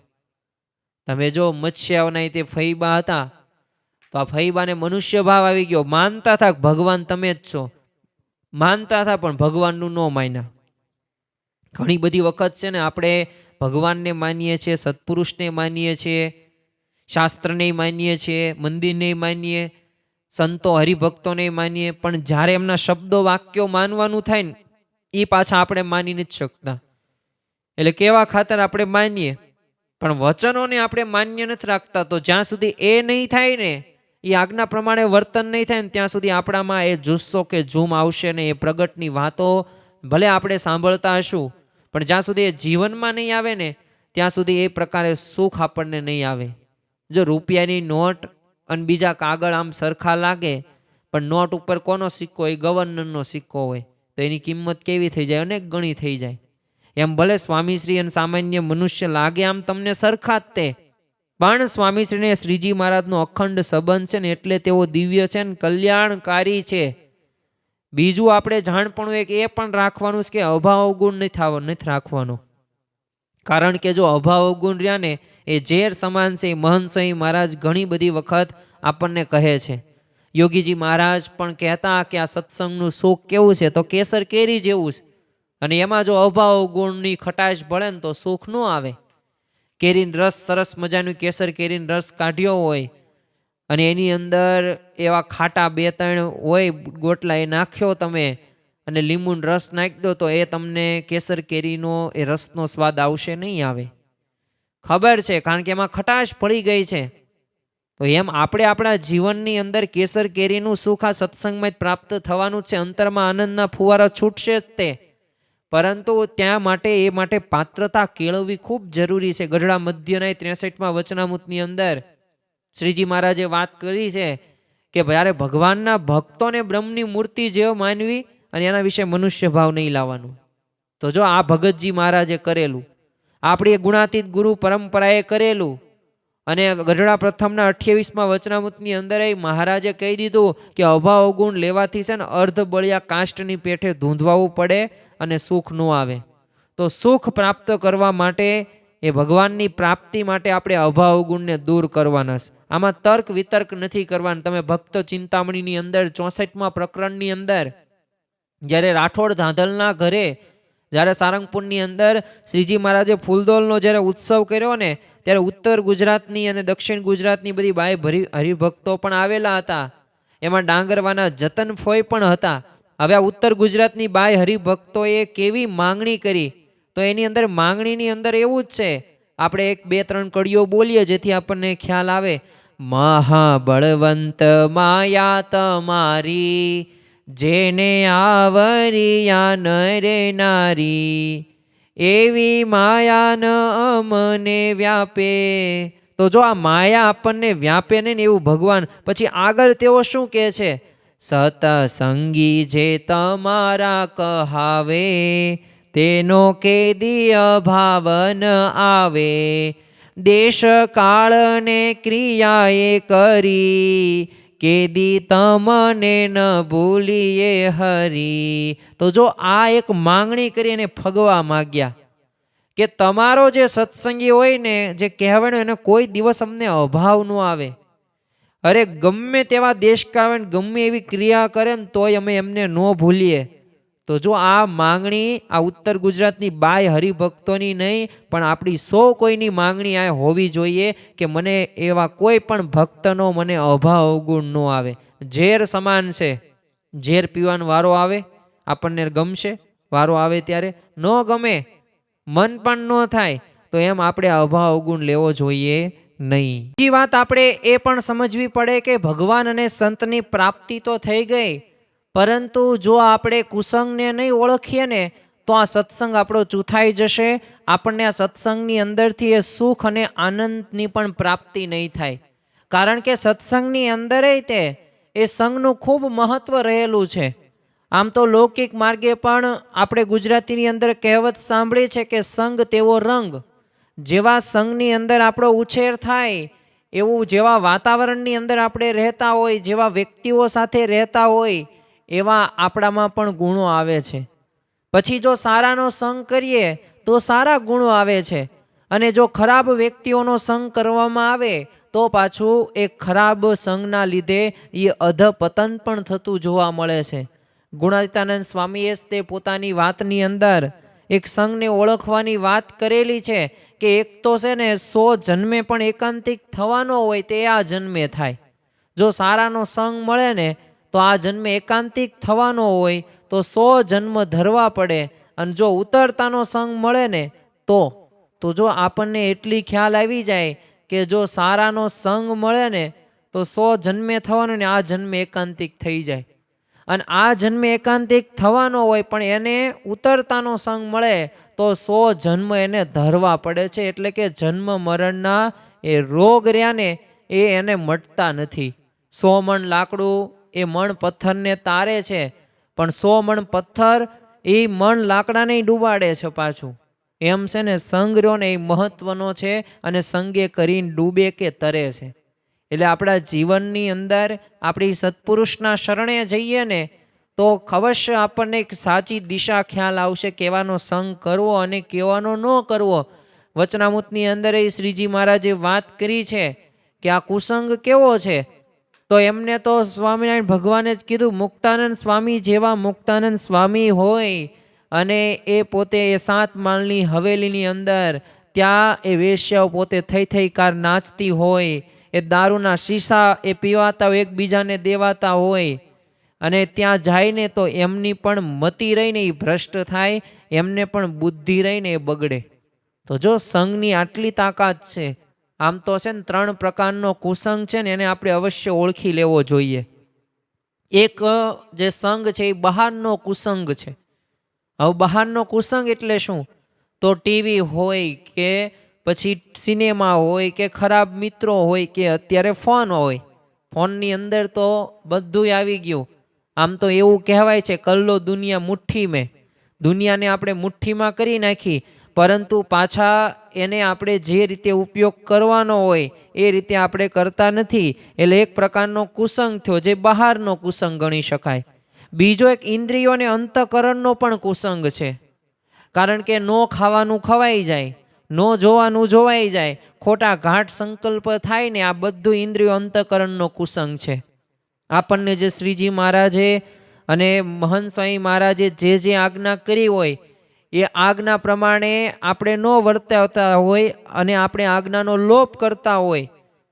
તમે જો મત્સ્યાવના તે ફઈબા હતા તો આ ફઈબાને મનુષ્ય ભાવ આવી ગયો. માનતા હતા ભગવાન તમે જ છો, માનતા હતા પણ ભગવાનનું ન માન્યા. ઘણી બધી વખત છે ને આપણે ભગવાનને માનીએ છીએ, સત્પુરુષને માનીએ છીએ, શાસ્ત્રને માનીએ છીએ, મંદિરને માનીએ, સંતો હરિભક્તોને માનીએ, પણ જ્યારે એમના શબ્દો વાક્યો માનવાનું થાય ને એ પાછા આપણે માની નથી શકતા. એટલે કેવા ખાતર આપણે માનીએ પણ વચનોને આપણે માન્ય નથી રાખતા. તો જ્યાં સુધી એ નહીં થાય ને, એ આજ્ઞા પ્રમાણે વર્તન નહીં થાય ને ત્યાં સુધી આપણામાં એ જુસ્સો કે ઝૂમ આવશે ને. એ પ્રગટની વાતો ભલે આપણે સાંભળતા હશું પણ જ્યાં સુધી એ જીવનમાં નહીં આવે ને ત્યાં સુધી એ પ્રકારે સુખ આપણને નહીં આવે. જો રૂપિયાની નોટ અને બીજા કાગળ આમ સરખા લાગે પણ નોટ ઉપર કોનો સિક્કો હોય? ગવર્નરનો સિક્કો હોય. તો એની કિંમત કેવી થઈ જાય? અનેક ગણી થઈ જાય. એમ ભલે સ્વામીશ્રી અને સામાન્ય મનુષ્ય લાગે આમ તમને સરખા જ તે, પણ સ્વામીશ્રીને શ્રીજી મહારાજનો અખંડ સંબંધ છે ને એટલે તેઓ દિવ્ય છે ને કલ્યાણકારી છે. બીજું આપણે જાણપણું એક એ પણ રાખવાનું છે કે અભાવ અવગુણ નથી રાખવાનો. કારણ કે જો અભાવ અવગુણ રહ્યા ને એ ઝેર સમાન છે. મહંત સ્વામી મહારાજ ઘણી બધી વખત આપણને કહે છે. યોગીજી મહારાજ પણ કહેતા કે આ સત્સંગનું સુખ કેવું છે? તો કેસર કેરી જેવું છે. અને એમાં જો અભાવ અવગુણની ખટાશ ભળે ને તો સુખ ન આવે. કેરીનો રસ સરસ મજાનું કેસર કેરીનો રસ કાઢ્યો હોય અને એની અંદર એવા ખાટા 2-3 હોય ગોટલા એ નાખ્યો તમે અને લીંબુનો રસ નાખી દો તો એ તમને કેસર કેરીનો એ રસનો સ્વાદ આવશે નહીં આવે. ખબર છે, કારણ કે એમાં ખટાશ ભળી ગઈ છે. તો એમ આપણે આપણા જીવનની અંદર કેસર કેરીનું સુખ આ સત્સંગમાં જ પ્રાપ્ત થવાનું છે. અંતરમાં આનંદના ફુવારા છૂટશે જ તે, પરંતુ ત્યાં માટે પાત્રતા કેળવવી ખૂબ જરૂરી છે. ગઢડા મધ્યના 63મા વચનામૃતની અંદર શ્રીજી મહારાજે વાત કરી છે કે જ્યારે ભગવાનના ભક્તોને બ્રહ્મની મૂર્તિ જેવો માનવી અને એના વિશે મનુષ્ય ભાવ નહીં લાવવાનું. તો જો આ ભગતજી મહારાજે કરેલું, આપણી ગુણાતીત ગુરુ પરંપરાએ કરેલું, અને ગઢડા પ્રથમના 28મા વચનામૃતની અંદર મહારાજે કહી દીધું કે અભાવ અવગુણ લેવાથી છે ને અર્ધ બળિયા કાષ્ટની પેઠે ધૂંધવાવું પડે અને સુખ ન આવે. તો સુખ પ્રાપ્ત કરવા માટે, એ ભગવાનની પ્રાપ્તિ માટે આપણે અભાવ અવગુણને દૂર કરવાના છે. આમાં તર્ક વિતર્ક નથી કરવાનું. તમે ભક્ત ચિંતામણીની અંદર 64મા પ્રકરણની અંદર જ્યારે રાઠોડ ધાંધલના ઘરે જ્યારે સારંગપુરની અંદર શ્રીજી મહારાજે ફૂલદોલનો જ્યારે ઉત્સવ કર્યો ને ત્યારે ઉત્તર ગુજરાતની અને દક્ષિણ ગુજરાતની બધી બાય હરિભક્તો પણ આવેલા હતા. એમાં ડાંગરવાના જતન ફોય પણ હતા. હવે આ ઉત્તર ગુજરાતની બાય હરિભક્તોએ કેવી માંગણી કરી, તો એની અંદર માંગણીની અંદર એવું જ છે. આપણે 1-2-3 કડીઓ બોલીએ જેથી આપણને ખ્યાલ આવે. મહાબળવંત માયા તમારી, જેને આવરિયા નરે નારી, એવી માયા ન અમને વ્યાપે. તો જો આ માયા આપણને વ્યાપે નહીં ને એવું ભગવાન પછી આગળ તેઓ શું કહે છે? સતસંગી જે તમારા કહાવે, તેનો કેદી અભાવ ન આવે. દેશ કાળને ક્રિયાએ કરી, કેદી તમને ન ભૂલીએ હરી. તો જો આ એક માંગણી કરી અને ફગવા માગ્યા કે તમારો જે સત્સંગી હોય ને, જે કહેવાય એને કોઈ દિવસ અમને અભાવ ન આવે. અરે ગમે તેવા દેશકાળ આવે, ગમે એવી ક્રિયા કરે ને તોય અમે એમને ન ભૂલીએ. તો જો આ માંગણી આ ઉત્તર ગુજરાતની બાય હરિભક્તોની નહીં પણ આપણી 100 કોઈની માંગણી આ હોવી જોઈએ કે મને એવા કોઈ પણ ભક્તનો મને અભાવ અવગુણ ન આવે. ઝેર સમાન છે. ઝેર પીવાનો વારો આવે આપણને ગમશે? વારો આવે ત્યારે ન ગમે. મન પણ ન થાય તો એમ આપણે અભાવ અવગુણ લેવો જોઈએ નહીં. બીજી વાત આપણે એ પણ સમજવી પડે કે ભગવાન અને સંતની પ્રાપ્તિ તો થઈ ગઈ, પરંતુ જો આપણે કુસંગને નહીં ઓળખીએ ને તો આ સત્સંગ આપણો ચૂથાઈ જશે. આપણને આ સત્સંગની અંદરથી એ સુખ અને આનંદની પણ પ્રાપ્તિ નહીં થાય. કારણ કે સત્સંગની અંદર તે એ સંઘનું ખૂબ મહત્વ રહેલું છે. આમ તો લૌકિક માર્ગે પણ આપણે ગુજરાતીની અંદર કહેવત સાંભળી છે કે સંગ તેવો રંગ. જેવા સંઘની અંદર આપણો ઉછેર થાય, એવું જેવા વાતાવરણની અંદર આપણે રહેતા હોય, જેવા વ્યક્તિઓ સાથે રહેતા હોય, એવા આપણામાં પણ ગુણો આવે છે. પછી જો સારાનો સંગ કરીએ તો સારા ગુણો આવે છે, અને જો ખરાબ વ્યક્તિઓનો સંગ કરવામાં આવે તો પાછું એ ખરાબ સંગના લીધે એ અધપતન પણ થતું જોવા મળે છે. ગુણાતીતાનંદ સ્વામીએ તે પોતાની વાતની અંદર એક સંઘને ઓળખવાની વાત કરેલી છે કે એક તો છે ને 100 જન્મે પણ એકાંતિક થવાનો હોય તે આ જન્મે થાય. જો સારાનો સંગ મળે ને તો આ જન્મે એકાંતિક થવાનો હોય તો 100 જન્મ ધરવા પડે, અને જો ઉતરતાનો સંગ મળે ને તો જો આપણને એટલી ખ્યાલ આવી જાય કે જો સારાનો સંગ મળે ને તો 100 જન્મે થવાનો ને આ જન્મે એકાંતિક થઈ જાય. અને આ જન્મે એકાંતિક થવાનો હોય પણ એને ઉતરતાનો સંગ મળે તો 100 જન્મ એને ધરવા પડે છે. એટલે કે જન્મ મરણના એ રોગ રહ્યા ને એ એને મટતા નથી. 100 મણ લાકડું એ મણ પથ્થરને તારે છે, પણ 100 મણ પથ્થર એ મણ લાકડાને ડૂબાડે છે પાછું. એમ છે ને સંગ રહ્યો ને એ મહત્વનો છે, અને સંગે કરીને ડૂબે કે તરે છે. એટલે આપણા જીવનની અંદર આપણી સત્પુરુષના શરણે જઈએ ને તો અવશ્ય આપણને એક સાચી દિશા ખ્યાલ આવશે, કેવાનો સંગ કરવો અને કેવાનો ન કરવો. વચનામૃતની અંદર એ શ્રીજી મહારાજે વાત કરી છે કે આ કુસંગ કેવો છે, તો એમને તો સ્વામિનારાયણ ભગવાને જ કીધું, મુક્તાનંદ સ્વામી જેવા મુક્તાનંદ સ્વામી હોય અને એ પોતે એ 7 માળની હવેલીની અંદર ત્યાં એ વેશ્યાઓ પોતે થઈ કાર નાચતી હોય, એ દારૂના શીશા એ પીવાતા હોય, એકબીજાને દેવાતા હોય, અને ત્યાં જઈને તો એમની પણ મતિ રહીને એ ભ્રષ્ટ થાય, એમને પણ બુદ્ધિ રહીને એ બગડે. તો જો સંઘની આટલી તાકાત છે, આમ તો છે ને 3 પ્રકારનો કુસંગ છે ને એને આપણે અવશ્ય ઓળખી લેવો જોઈએ. એક જે સંઘ છે એ બહારનો કુસંગ છે. હવે બહારનો કુસંગ એટલે શું? તો ટીવી હોય કે પછી સિનેમા હોય કે ખરાબ મિત્રો હોય કે અત્યારે ફોન હોય. ફોનની અંદર તો બધું આવી ગયું. આમ તો એવું કહેવાય છે કલ્લો દુનિયા મુઠ્ઠી મેં. દુનિયાને આપણે મુઠ્ઠીમાં કરી નાખી, પરંતુ પાછા એને આપણે જે રીતે ઉપયોગ કરવાનો હોય એ રીતે આપણે કરતા નથી. એટલે એક પ્રકારનો કુસંગ થયો, જે બહારનો કુસંગ ગણી શકાય. બીજો એક ઇન્દ્રિયોને અંતઃકરણનો પણ કુસંગ છે. કારણ કે નો ખાવાનું ખવાઈ જાય, નો જોવાનું જોવાઈ જાય, ખોટા ઘાટ સંકલ્પ થાય ને, આ બધું ઇન્દ્રિયો અંતઃકરણનો કુસંગ છે. આપણને જે શ્રીજી મહારાજે અને મહંત સ્વામી મહારાજે જે આજ્ઞા કરી હોય એ આજ્ઞા પ્રમાણે આપણે ન વર્તાવતા હોય અને આપણે આજ્ઞાનો લોપ કરતા હોય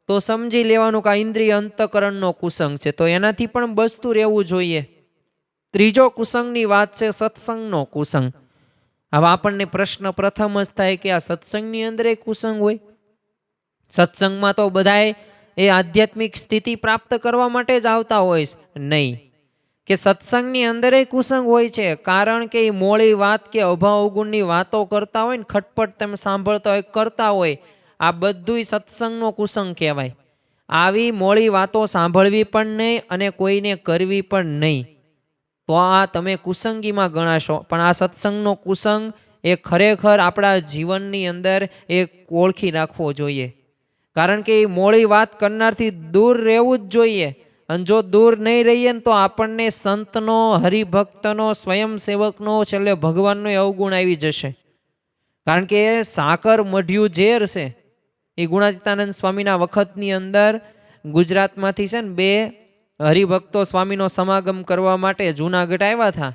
તો સમજી લેવાનું કે આ ઇન્દ્રિય અંતઃકરણનો કુસંગ છે. તો એનાથી પણ બચતું રહેવું જોઈએ. ત્રીજો કુસંગની વાત છે સત્સંગનો કુસંગ. હવે આપણને પ્રશ્ન પ્રથમ જ થાય કે આ સત્સંગની અંદર એ કુસંગ હોય? સત્સંગમાં તો બધાએ એ આધ્યાત્મિક સ્થિતિ પ્રાપ્ત કરવા માટે જ આવતા હોય નહીં, કે સત્સંગની અંદર એ કુસંગ હોય છે. કારણ કે એ મોળી વાત કે અભાવ અવગુણની વાતો કરતા હોય ને, ખટપટ તમે સાંભળતા હોય કરતા હોય, આ બધુંય સત્સંગનો કુસંગ કહેવાય. આવી મોળી વાતો સાંભળવી પણ નહીં અને કોઈને કરવી પણ નહીં, તો આ તમે કુસંગીમાં ગણાશો. પણ આ સત્સંગનો કુસંગ એ ખરેખર આપણા જીવનની અંદર એ ઓળખી રાખવો જોઈએ. કારણ કે એ મોળી વાત કરનારથી દૂર રહેવું જ જોઈએ. અને જો દૂર નહીં રહીએ ને તો આપણને સંતનો, હરિભક્તનો, સ્વયંસેવકનો, છેલ્લે ભગવાનનો અવગુણ આવી જશે. કારણ કે સાકર મઢ્યું ઝેર છે. એ ગુણાતીતાનંદ સ્વામીના વખતની અંદર ગુજરાતમાંથી છે ને 2 હરિભક્તો સ્વામીનો સમાગમ કરવા માટે જૂનાગઢ આવ્યા હતા.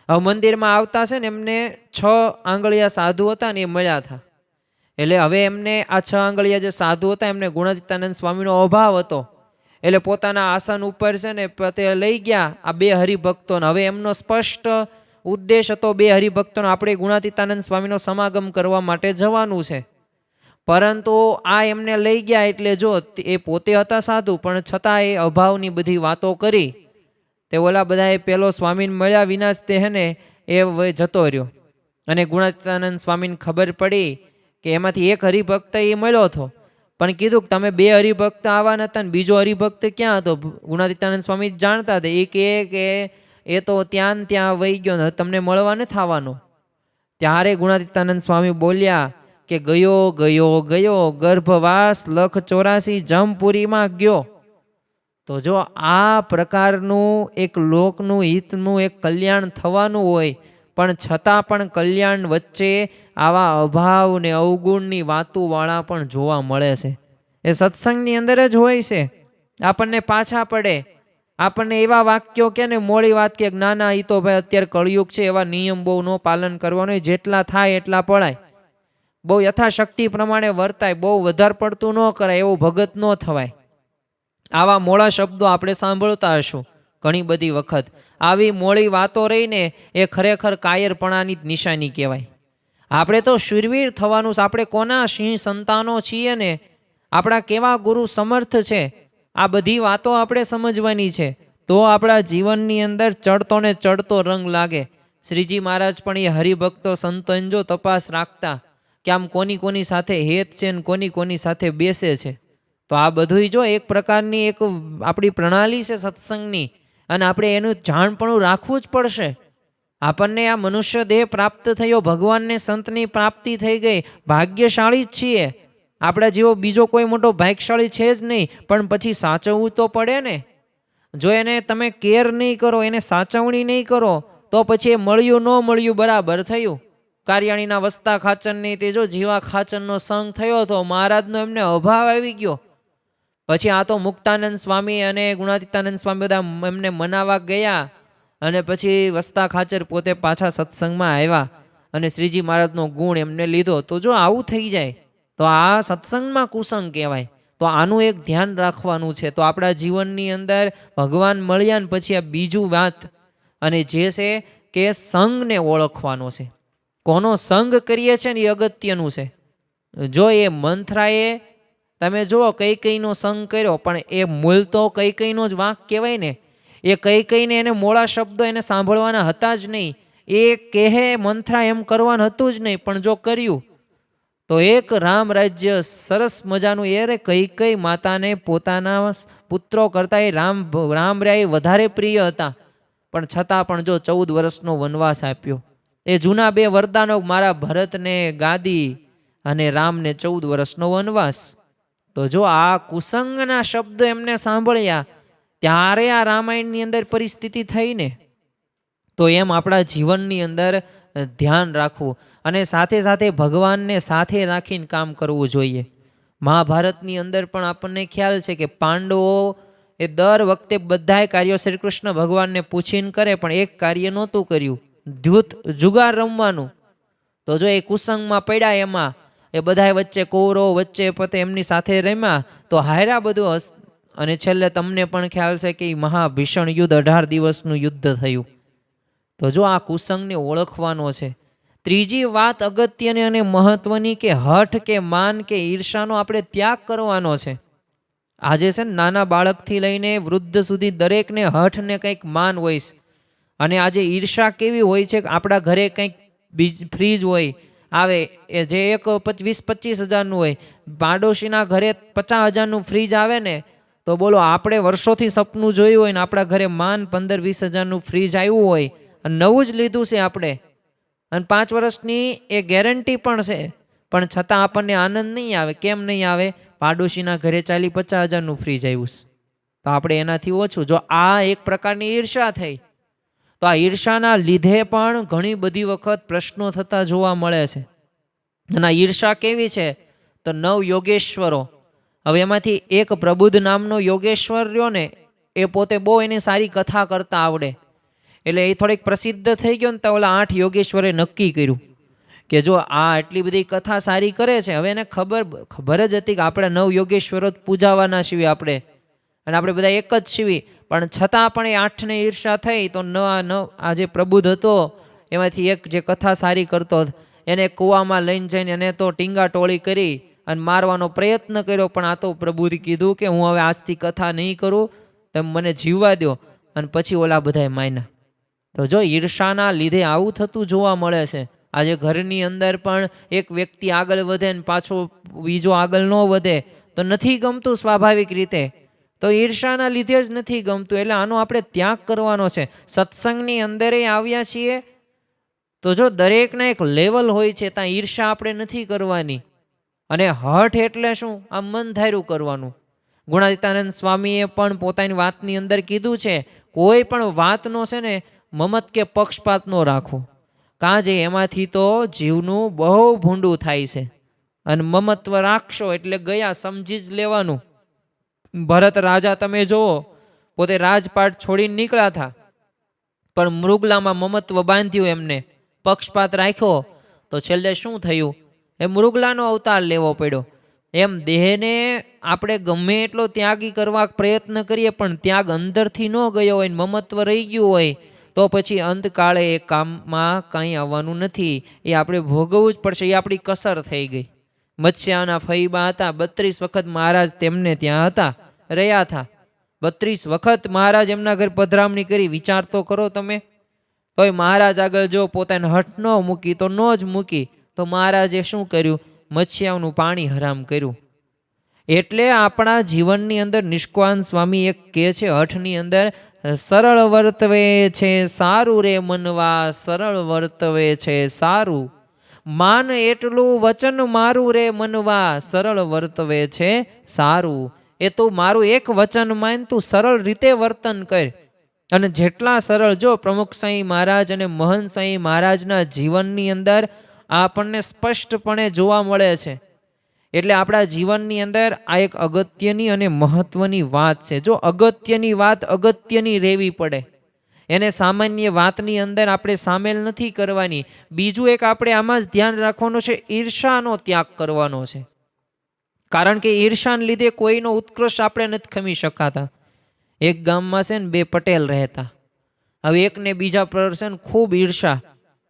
હવે મંદિરમાં આવતા છે ને એમને 6 આંગળિયા સાધુ હતા ને એ મળ્યા હતા. એટલે હવે એમને આ 6 આંગળિયા જે સાધુ હતા એમને ગુણાતીતાનંદ સ્વામીનો અભાવ હતો. એટલે પોતાના આસન ઉપર છે ને તે લઈ ગયા આ 2 હરિભક્તોને. હવે એમનો સ્પષ્ટ ઉદ્દેશ હતો બે હરિભક્તોનો, આપણે ગુણાતીતાનંદ સ્વામીનો સમાગમ કરવા માટે જવાનું છે. પરંતુ આ એમને લઈ ગયા એટલે જો એ પોતે હતા સાધુ, પણ છતાં એ અભાવની બધી વાતો કરી. તે ઓલા બધાએ પેલો સ્વામીને મળ્યા વિના જ તે હે ને એ જતો રહ્યો. અને ગુણાતીતાનંદ સ્વામીને ખબર પડી કે એમાંથી એક હરિભક્ત એ મળ્યો હતો, પણ કીધું કે તમે બે હરિભક્ત આવવાના હતા ને બીજો હરિભક્ત ક્યાં હતો? ગુણાતીતાનંદ સ્વામી જાણતા હતા. એ કે એ તો ત્યાં વહી ગયો ને તમને મળવા નથી આવવાનો. ત્યારે ગુણાતીતાનંદ સ્વામી બોલ્યા કે ગયો ગયો ગયો, ગર્ભવાસ લખ 84 જમપુરીમાં ગયો. તો જો આ પ્રકારનું એક લોકનું હિતનું એક કલ્યાણ થવાનું હોય, પણ છતાં પણ કલ્યાણ વચ્ચે આવા અભાવ ને અવગુણની વાતોવાળા પણ જોવા મળે છે. એ સત્સંગની અંદર જ હોય છે. આપણને પાછા પડે, આપણને એવા વાક્યો કે ને મોડી વાત કે ના એ તો ભાઈ અત્યારે કળિયુગ છે, એવા નિયમ બહુ ન પાલન કરવાનું, જેટલા થાય એટલા પડાય, બહુ યથાશક્તિ પ્રમાણે વર્તાય, બહુ વધારે પડતું ન કરાય, એવું ભગત ન થવાય. આવા મોડા શબ્દો આપણે સાંભળતા હશું ઘણી બધી વખત. આવી મોડી વાતો રહીને એ ખરેખર કાયરપણાની જ નિશાની કહેવાય. આપણે તો શૂરવીર થવાનું છે. આપણે કોના સિંહ સંતાનો છીએ ને આપણા કેવા ગુરુ સમર્થ છે, આ બધી વાતો આપણે સમજવાની છે. તો આપણા જીવનની અંદર ચડતો ને ચડતો રંગ લાગે. શ્રીજી મહારાજ પણ એ હરિભક્તો સંતોન જો તપાસ રાખતા કે આમ કોની સાથે હેત છે ને કોની સાથે બેસે છે. તો આ બધું જો એક પ્રકારની એક આપણી પ્રણાલી છે સત્સંગની, અને આપણે એનું જાણપણું રાખવું જ પડશે. આપણને આ મનુષ્ય દેહ પ્રાપ્ત થયો, ભગવાનને સંતની પ્રાપ્તિ થઈ ગઈ, ભાગ્યશાળી જ છીએ. આપણા જેવો બીજો કોઈ મોટો ભાગ્યશાળી છે જ નહીં, પણ પછી સાચવવું તો પડે ને. જો એને તમે કેર નહીં કરો, એને સાચવણી નહીં કરો, તો પછી એ મળ્યું ન મળ્યું બરાબર થયું. કારિયાણીના વસ્તા ખાચરની તે જો જીવા ખાચરનો સંગ થયો હતો, મહારાજનો એમને અભાવ આવી ગયો. પછી આ તો મુક્તાનંદ સ્વામી અને ગુણાતીતાનંદ સ્વામી બધા એમને મનાવા ગયા, અને પછી વસ્તા ખાચર પોતે પાછા સત્સંગમાં આવ્યા અને શ્રીજી મહારાજનો ગુણ એમને લીધો. તો જો આવું થઈ જાય તો આ સત્સંગમાં કુસંગ કહેવાય. તો આનું એક ધ્યાન રાખવાનું છે. તો આપણા જીવનની અંદર ભગવાન મળ્યા ને પછી આ બીજું વાત, અને જે છે કે સંગને ઓળખવાનો છે. કોનો સંગ કરીએ છે ને એ અગત્યનું છે. જો એ મંથરાએ તમે જુઓ કઈકઈનો સંગ કર્યો, પણ એ મૂળ તો કઈકઈનો જ વાંક કહેવાય ને. એ કઈકઈને એને મોડા શબ્દો એને સાંભળવાના હતા જ નહીં. એ કહે મંથરા એમ કરવાનું હતું જ નહીં, પણ જો કર્યું તો એક રામ રાજ્ય સરસ મજાનું. એ કઈકઈ માતાને પોતાના પુત્રો કરતાં એ રામ રહ્યા વધારે પ્રિય હતા, પણ છતાં પણ જો 14 વર્ષનો વનવાસ આપ્યો. એ જૂના બે વરદાનો, મારા ભરતને ગાદી અને રામને 14 વર્ષનો વનવાસ. તો જો આ કુસંગના શબ્દ એમને સાંભળ્યા ત્યારે આ રામાયણની અંદર પરિસ્થિતિ થઈ ને. તો એમ આપણા જીવનની અંદર ધ્યાન રાખવું, અને સાથે સાથે ભગવાનને સાથે રાખીને કામ કરવું જોઈએ. મહાભારતની અંદર પણ આપણને ખ્યાલ છે કે પાંડવો એ દર વખતે બધાય કાર્યો શ્રી કૃષ્ણ ભગવાનને પૂછીને કરે, પણ એક કાર્ય નહોતું કર્યું, ધૂત જુગાર રમવાનું. તો જો એ કુસંગમાં પડ્યા, એમાં એ બધા વચ્ચે કૌરવ વચ્ચે પોતે એમની સાથે રમ્યા તો હાર્યા બધું. અને છેલ્લે તમને પણ ખ્યાલ છે કે મહાભીષણ યુદ્ધ 18 દિવસનું યુદ્ધ થયું. તો જો આ કુસંગને ઓળખવાનો છે. ત્રીજી વાત અગત્યની અને મહત્વની કે હઠ કે માન કે ઈર્ષાનો આપણે ત્યાગ કરવાનો છે. આજે છે ને નાના બાળકથી લઈને વૃદ્ધ સુધી દરેકને હઠ ને કંઈક માન હોય છે. અને આજે ઈર્ષા કેવી હોય છે કે આપણા ઘરે કંઈક ફ્રીજ હોય આવે, એ જે એક 20-25 હજારનું હોય, પાડોશીના ઘરે 50,000નું ફ્રીજ આવે ને, તો બોલો આપણે વર્ષોથી સપનું જોયું હોય ને આપણા ઘરે માન 15-20 હજારનું ફ્રીજ આવ્યું હોય, અને નવું જ લીધું છે આપણે, અને 5 વર્ષની એ ગેરંટી પણ છે, પણ છતાં આપણને આનંદ નહીં આવે. કેમ નહીં આવે? પાડોશીના ઘરે 40-50 હજારનું ફ્રીજ આવ્યું છે, તો આપણે એનાથી ઓછું. જો આ એક પ્રકારની ઈર્ષા થઈ, તો આ ઈર્ષાના લીધે પણ ઘણી બધી વખત પ્રશ્નો થતા જોવા મળે છે. અને આ ઈર્ષા કેવી છે? તો 9 યોગેશ્વરો. હવે એમાંથી એક પ્રબુદ્ધ નામનો યોગેશ્વર રહ્યો ને, એ પોતે બહુ એની સારી કથા કરતા આવડે, એટલે એ થોડીક પ્રસિદ્ધ થઈ ગયો ને. તો ઓલા 8 યોગેશ્વરે નક્કી કર્યું કે જો આ એટલી બધી કથા સારી કરે છે, હવે એને ખબર જ હતી કે આપણે 9 યોગેશ્વરો પૂજાવાના છીએ આપણે, અને આપણે બધા એક જ છીએ, પણ છતાં પણ એ 8ને ઈર્ષા થઈ. તો આ જે પ્રબુદ્ધ હતો એમાંથી એક જે કથા સારી કરતો એને કૂવામાં લઈને જઈને એને તો ટીંગા ટોળી કરી અને મારવાનો પ્રયત્ન કર્યો, પણ આ તો પ્રભુએ કીધું કે હું હવે આજથી કથા નહીં કરું, તમે મને જીવવા દો. અને પછી ઓલા બધાએ માન્યા. તો જો ઈર્ષાના લીધે આવું થતું જોવા મળે છે. આજે ઘરની અંદર પણ એક વ્યક્તિ આગળ વધે ને પાછો બીજો આગળ ન વધે તો નથી ગમતું સ્વાભાવિક રીતે. તો ઈર્ષાના લીધે જ નથી ગમતું. એટલે આનો આપણે ત્યાગ કરવાનો છે. સત્સંગની અંદરે આવ્યા છીએ તો જો દરેકના એક લેવલ હોય છે, ત્યાં ઈર્ષા આપણે નથી કરવાની. અને હઠ એટલે શું? આ મન ધાર્યું કરવાનું. ગુણાતીતાનંદ સ્વામીએ પણ પોતાની વાતની અંદર કીધું છે, કોઈ પણ વાતનો છે ને મમત કે પક્ષપાત ન રાખવો. કાજે એમાંથી તો જીવનું બહુ ભૂંડું થાય છે. અને મમત્વ રાખશો એટલે ગયા, સમજી જ લેવાનું. ભરત રાજા તમે જુઓ, પોતે રાજપાટ છોડીને નીકળ્યા હતા, પણ મૃગલામાં મમત્વ બાંધ્યું, એમને પક્ષપાત રાખ્યો તો છેલ્લે શું થયું? એ મૃગલાનો અવતાર લેવો પડ્યો. એમ દેહને આપણે ગમે એટલો ત્યાગી કરવા પ્રયત્ન કરીએ, પણ ત્યાગ અંદરથી ન ગયો હોય, મમત્વ રહી ગયું હોય, તો પછી અંતકાળે એ કામમાં કાંઈ આવવાનું નથી. એ આપણે ભોગવવું જ પડશે. એ આપણી કસર થઈ ગઈ. મત્સ્યાના ફઈબા હતા, 32 વખત મહારાજ તેમને ત્યાં હતા, રહ્યા હતા. 32 વખત મહારાજ એમના ઘર પધરામણી કરી. વિચાર તો કરો તમે. તોય મહારાજ આગળ જો પોતાને હઠ ન મૂકી તો ન જ મૂકી. તો મહારાજે શું કર્યું? મત્સ્યાઓનું પાણી હરામ કર્યું. એટલે આપણા જીવનની અંદર નિષ્કાન સ્વામી એક કહે છે હઠની અંદર, સરળ વર્તવે છે સારું રે મનવા, સરળ વર્તવે છે સારું. માન એટલું વચન મારું રે મનવા, સરળ વર્તવે છે સારું. એ તું મારું એક વચન માન, તું સરળ રીતે વર્તન કર. અને જેટલા સરળ, જો પ્રમુખ સાંઈ મહારાજ અને મહંત સાંઈ મહારાજના જીવનની અંદર આપણને સ્પષ્ટપણે જોવા મળે છે. એટલે આપણા જીવનની અંદર આ એક અગત્યની અને મહત્વની વાત છે. જો અગત્યની વાત અગત્યની રહેવી પડે, એને સામાન્ય વાતની અંદર આપણે સામેલ નથી કરવાની. બીજું એક આપણે આમાં જ ધ્યાન રાખવાનું છે, ઈર્ષાનો ત્યાગ કરવાનો છે. કારણ કે ઈર્ષાને લીધે કોઈનો ઉત્કર્ષ આપણે નથી ખમી શકાતા. એક ગામમાં છે ને 2 પટેલ રહેતા. હવે એકને બીજા પર છે ને ખૂબ ઈર્ષા.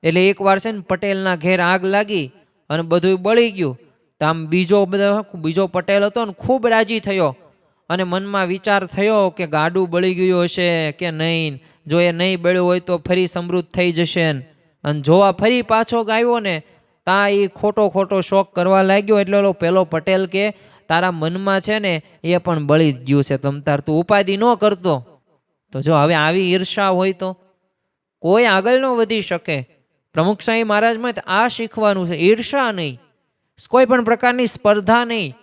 એટલે એકવાર છે ને પટેલના ઘેર આગ લાગી અને બધું બળી ગયું. તો આમ બીજો પટેલ હતો ને ખૂબ રાજી થયો અને મનમાં વિચાર થયો કે ગાડું બળી ગયું હશે કે નહીં, જો એ નહીં બળ્યું હોય તો ફરી સમૃદ્ધ થઈ જશે. અને જોવા ફરી પાછો આવ્યો ને, તા એ ખોટો શોખ કરવા લાગ્યો. એટલે ઓલો પેલો પટેલ કે તારા મનમાં છે ને એ પણ બળી જ ગયું છે, તમ તાર તું ઉપાધિ ન કરતો. તો જો હવે આવી ઈર્ષા હોય તો કોઈ આગળ ન વધી શકે. પ્રમુખ સાંઈ મહારાજમાં આ શીખવાનું છે, ઈર્ષા નહીં, કોઈ પણ પ્રકારની સ્પર્ધા નહીં.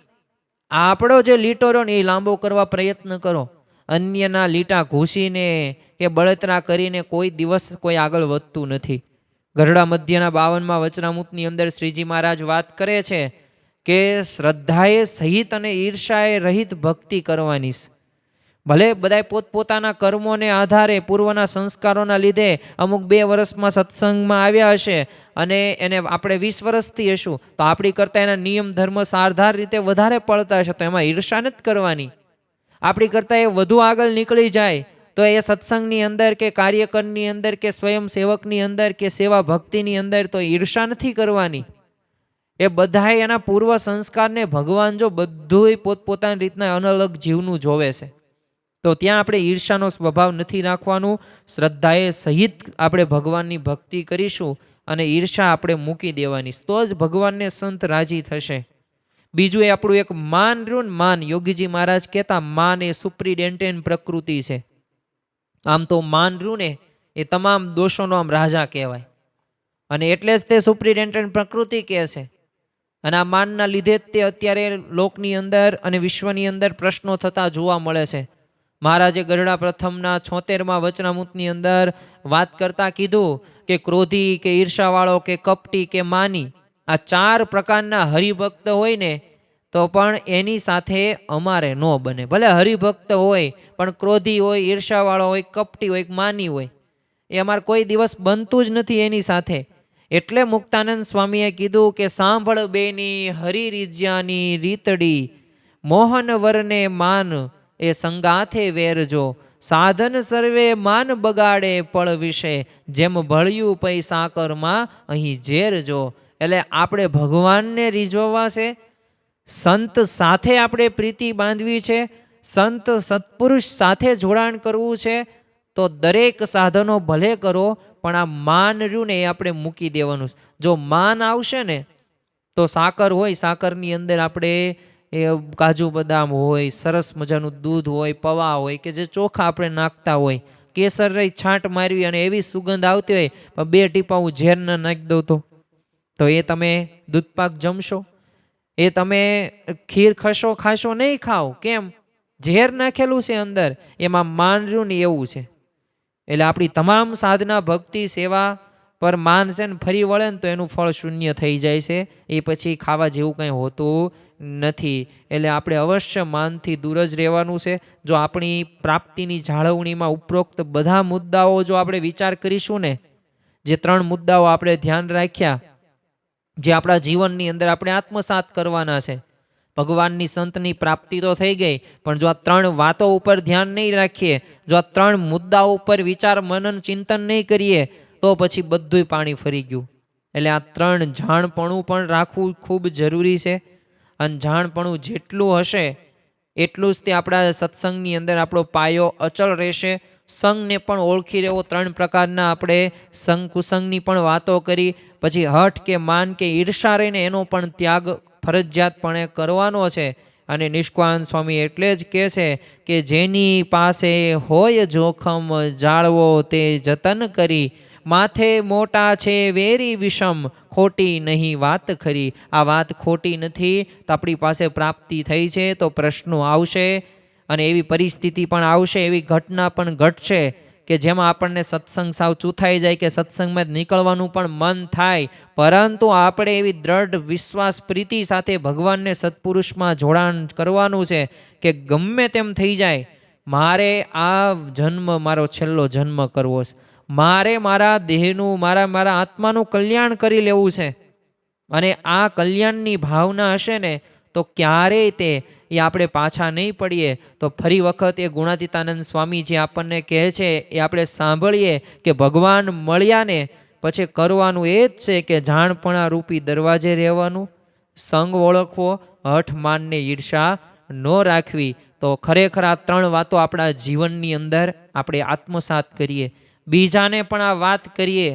આપણો જે લીટો રહ્યો ને એ લાંબો કરવા પ્રયત્ન કરો. અન્યના લીટા ઘૂસીને કે બળતરા કરીને કોઈ દિવસ કોઈ આગળ વધતું નથી. ગઢડા મધ્યના 52માં વચનામૃતની અંદર શ્રીજી મહારાજ વાત કરે છે કે શ્રદ્ધાએ સહિત અને ઈર્ષાએ રહિત ભક્તિ કરવાની. ભલે બધા પોતપોતાના કર્મોને આધારે, પૂર્વના સંસ્કારોના લીધે અમુક 2 વર્ષમાં સત્સંગમાં આવ્યા હશે અને એને આપણે 20 વર્ષથી હશું, તો આપણી કરતાં એના નિયમ ધર્મ સારધાર રીતે વધારે પડતા હશે, તો એમાં ઈર્ષા નથી કરવાની. આપણી કરતાં એ વધુ આગળ નીકળી જાય તો એ સત્સંગની અંદર કે કાર્યકરની અંદર કે સ્વયંસેવકની અંદર કે સેવા ભક્તિની અંદર તો ઈર્ષા નથી કરવાની. એ બધાએ એના પૂર્વ સંસ્કારને ભગવાન જો બધું પોતપોતાની રીતના અનલગ જીવનું જોવે છે, તો ત્યાં આપણે ઈર્ષાનો સ્વભાવ નથી રાખવાનું. શ્રદ્ધાએ સહિત આપણે ભગવાનની ભક્તિ કરીશું અને ઈર્ષા આપણે મૂકી દેવાની, તો જ ભગવાનને સંત રાજી થશે. બીજું એ આપણું એક માન રહ્યું ને, માન. યોગીજી મહારાજ કહેતા માન એ સુપ્રિટેન્ડન્ટ પ્રકૃતિ છે. આમ તો માન રહ્યું ને એ તમામ દોષોનો આમ રાજા કહેવાય, અને એટલે જ તે સુપ્રિટેન્ડન્ટ પ્રકૃતિ કહે છે. અને આ માનના લીધે જ તે અત્યારે લોકની અંદર અને વિશ્વની અંદર પ્રશ્નો થતા જોવા મળે છે. મહારાજે ગઢડા પ્રથમના 76માં વચનામૃતની અંદર વાત કરતા કીધું કે ક્રોધી કે ઈર્ષાવાળો કે કપટી કે માની, આ 4 પ્રકારના હરિભક્ત હોય ને તો પણ એની સાથે અમારે ન બને. ભલે હરિભક્ત હોય પણ ક્રોધી હોય, ઈર્ષાવાળો હોય, કપટી હોય, માની હોય, એ અમારે કોઈ દિવસ બનતું જ નથી એની સાથે. એટલે મુક્તાનંદ સ્વામીએ કીધું કે સાંભળ બેની હરિ રીજ્યાની રીતડી, મોહન વરને માન એ સંગાથે વેરજો, સાધન સર્વે માન બગાડે પળ વિશે, જેમ ભળ્યું પૈ સાકરમાં અહીં ઝેર જો. એટલે આપણે ભગવાનને રીઝવવા છે, સંત સાથે આપણે પ્રીતિ બાંધવી છે, સંત સત્પુરુષ સાથે જોડાણ કરવું છે, તો દરેક સાધનો ભલે કરો પણ આ માન રહ્યું ને એ આપણે મૂકી દેવાનું. જો માન આવશે ને તો સાકર હોય, સાકરની અંદર આપણે એ કાજુ બદામ હોય, સરસ મજાનું દૂધ હોય, પૌવા હોય કે જે ચોખા આપણે નાખતા હોય, કેસર રહી છાંટ મારવી અને એવી સુગંધ આવતી હોય, પણ 2 ટીપા હું ઝેર ના નાખી દઉં તો એ તમે દૂધપાક જમશો? એ તમે ખીર ખાશો નહીં ખાઓ. કેમ? ઝેર નાખેલું છે અંદર, એમાં માન રહ્યું ને એવું છે. એટલે આપણી તમામ સાધના ભક્તિ સેવા પર માન છે ને ફરી વળે ને તો એનું ફળ શૂન્ય થઈ જાય છે. એ પછી ખાવા જેવું કંઈ હોતું નથી. એટલે આપણે અવશ્ય માનથી દૂર જ રહેવાનું છે. જો આપણી પ્રાપ્તિની જાળવણીમાં ઉપરોક્ત બધા મુદ્દાઓ જો આપણે વિચાર કરીશું ને, જે 3 મુદ્દાઓ આપણે ધ્યાન રાખ્યા, જે આપણા જીવનની અંદર આપણે આત્મસાત કરવાના છે. ભગવાનની સંતની પ્રાપ્તિ તો થઈ ગઈ, પણ જો આ 3 વાતો ઉપર ધ્યાન નહીં રાખીએ, જો આ 3 મુદ્દાઓ ઉપર વિચાર મનન ચિંતન નહીં કરીએ, તો પછી બધુંય પાણી ફરી ગયું. એટલે આ 3 જાણપણું પણ રાખવું ખૂબ જરૂરી છે. અને જાણપણું જેટલું હશે એટલું જ તે આપણા સત્સંગની અંદર આપણો પાયો અચળ રહેશે. સંઘને પણ ઓળખી રહેવો. 3 પ્રકારના આપણે સંગ કુસંગની પણ વાતો કરી. પછી હઠ કે માન કે ઈર્ષા રહીને એનો પણ ત્યાગ ફરજિયાતપણે કરવાનો છે. અને નિષ્કાન સ્વામી એટલે જ કહે છે કે જેની પાસે હોય જોખમ જાળવો તે જતન કરી, માથે મોટા છે વેરી વિષમ, ખોટી નહીં વાત ખરી. આ વાત ખોટી નથી. તો આપણી પાસે પ્રાપ્તિ થઈ છે તો પ્રશ્નો આવશે અને એવી પરિસ્થિતિ પણ આવશે, એવી ઘટના પણ ઘટશે કે જેમાં આપણને સત્સંગ સાવ ચૂથાઈ જાય કે સત્સંગમાં નીકળવાનું પણ મન થાય. પરંતુ આપણે એવી દ્રઢ વિશ્વાસ પ્રીતિ સાથે ભગવાનને સત્પુરુષમાં જોડાણ કરવાનું છે કે ગમે તેમ થઈ જાય, મારે આ જન્મ મારો છેલ્લો જન્મ કરવો છે, મારે મારા દેહનું મારા આત્માનું કલ્યાણ કરી લેવું છે. અને આ કલ્યાણની ભાવના હશે ને તો ક્યારેય તે આપણે પાછા નહીં પડીએ. તો ફરી વખત એ ગુણાતીતાનંદ સ્વામી જે આપણને કહે છે એ આપણે સાંભળીએ કે ભગવાન મળ્યા ને પછી કરવાનું એ જ છે કે જાણપણા રૂપી દરવાજે રહેવાનું, સંગ ઓળખવો, હઠ માનને ઈર્ષા ન રાખવી. તો ખરેખર આ 3 વાતો આપણા જીવનની અંદર આપણે આત્મસાત કરીએ, બીજાને પણ આ વાત કરીએ.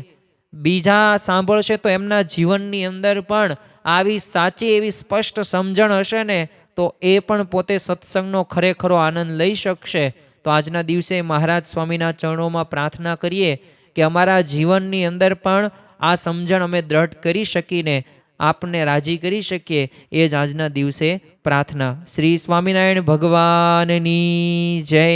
બીજા સાંભળશે તો એમના જીવનની અંદર પણ આવી સાચી એવી સ્પષ્ટ સમજણ હશે ને તો એ પણ પોતે સત્સંગનો ખરેખરો આનંદ લઈ શકશે. તો આજના દિવસે મહારાજ સ્વામીના ચરણોમાં પ્રાર્થના કરીએ કે અમારા જીવનની અંદર પણ આ સમજણ અમે દ્રઢ કરી શકીને આપને રાજી કરી શકીએ. એ જ આજના દિવસે પ્રાર્થના. શ્રી સ્વામિનારાયણ ભગવાનની જય.